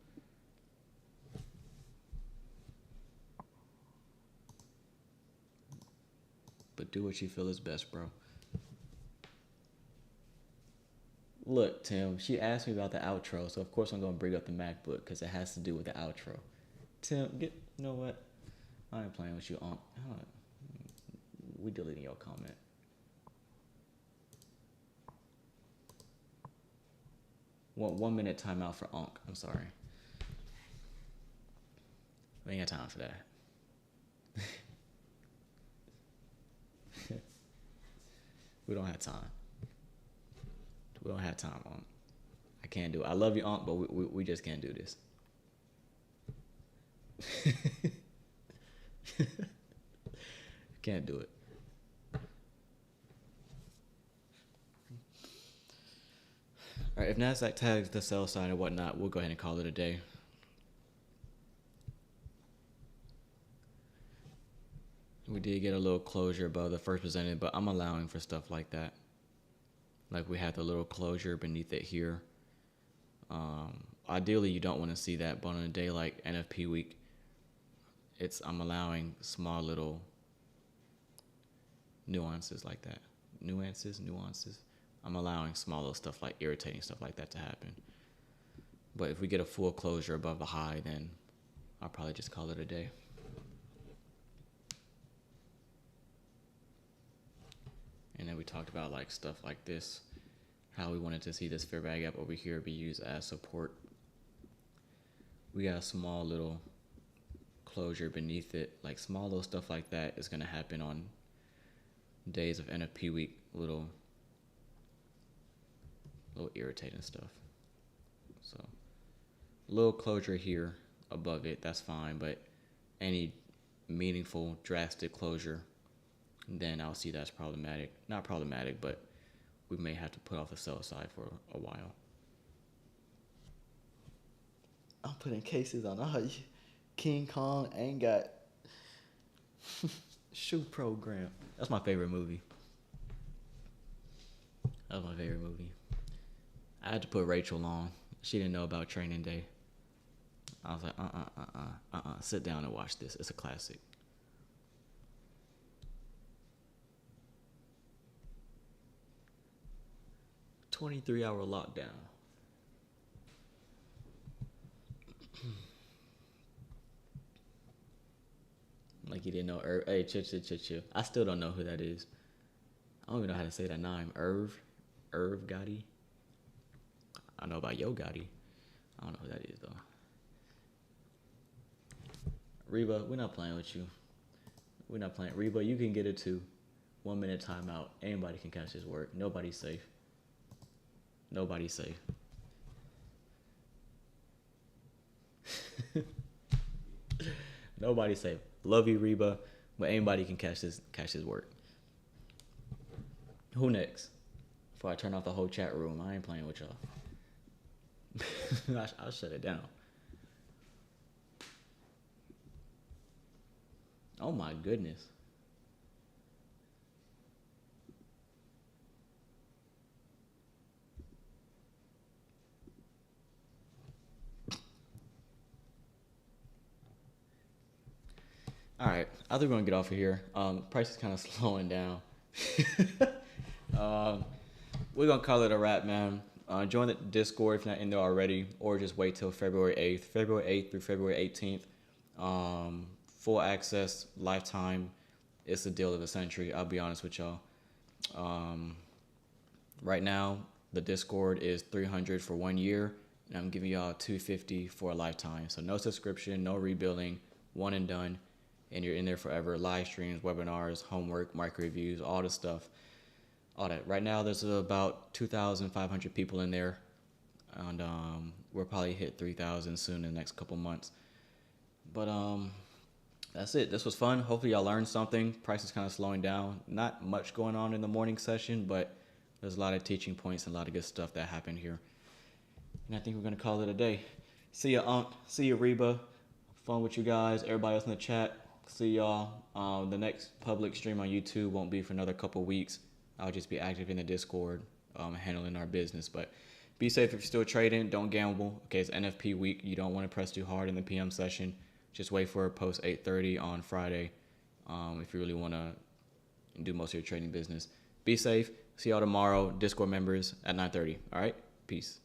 S3: But do what you feel is best, bro. Look, Tim, she asked me about the outro, so of course I'm going to bring up the MacBook because it has to do with the outro. Tim, you know what? I ain't playing with you, Unc. We deleting your comment. One minute timeout for Unc. I'm sorry. We ain't got time for that. We don't have time. We don't have time, Unc. I can't do it. I love you, Unc, but we just can't do this. Can't do it. All right, if NASDAQ tags the sell side and whatnot, we'll go ahead and call it a day. We did get a little closure above the first presented, but I'm allowing for stuff like that. Like we had the little closure beneath it here. Ideally, you don't want to see that, but on a day like NFP week, I'm allowing small little nuances like that. Nuances. I'm allowing small little stuff like irritating stuff like that to happen. But if we get a full closure above the high, then I'll probably just call it a day. And then we talked about like stuff like this, how we wanted to see this fair value gap over here be used as support. We got a small little closure beneath it, like small little stuff like that is going to happen on days of NFP week, little irritating stuff. So little closure here above it, that's fine, but any meaningful drastic closure, then I'll see that's problematic. Not problematic, but we may have to put off the sell side for a while. I'm putting cases on all you. King Kong ain't got shoe program. That's my favorite movie. That was my favorite movie. I had to put Rachel on. She didn't know about training day. I was like, sit down and watch this. It's a classic. "23-hour lockdown." Like you didn't know hey, chill. I still don't know who that is. I don't even know how to say that name. Irv Gotti. I know about Yo Gotti. I don't know who that is though. Reba, we're not playing with you. We're not playing. Reba, you can get it too. 1 minute timeout. Anybody can catch his work. Nobody's safe. Nobody's safe. Nobody's safe. Love you, Reba, but anybody can catch his work. Who next? Before I turn off the whole chat room, I ain't playing with y'all. I'll shut it down. Oh my goodness. All right, I think we're gonna get off of here. Price is kind of slowing down. We're gonna call it a wrap, man. Join the Discord if you're not in there already, or just wait till February 8th. February 8th through February 18th. Full access, lifetime. It's the deal of the century. I'll be honest with y'all. Right now, the Discord is $300 for 1 year, and I'm giving y'all $250 for a lifetime. So no subscription, no rebilling, one and done. And you're in there forever. Live streams, webinars, homework, micro reviews, all this stuff. All that. Right now, there's about 2,500 people in there. And we'll probably hit 3,000 soon in the next couple months. But that's it. This was fun. Hopefully y'all learned something. Price is kind of slowing down. Not much going on in the morning session, but there's a lot of teaching points and a lot of good stuff that happened here. And I think we're going to call it a day. See ya, Unc. See ya, Reba. Fun with you guys. Everybody else in the chat. See y'all. The next public stream on YouTube won't be for another couple weeks. I'll just be active in the Discord, handling our business. But be safe if you're still trading. Don't gamble. Okay, it's NFP week. You don't want to press too hard in the PM session. Just wait for a post 8:30 on Friday if you really want to do most of your trading business. Be safe. See y'all tomorrow. Discord members at 9:30. All right? Peace.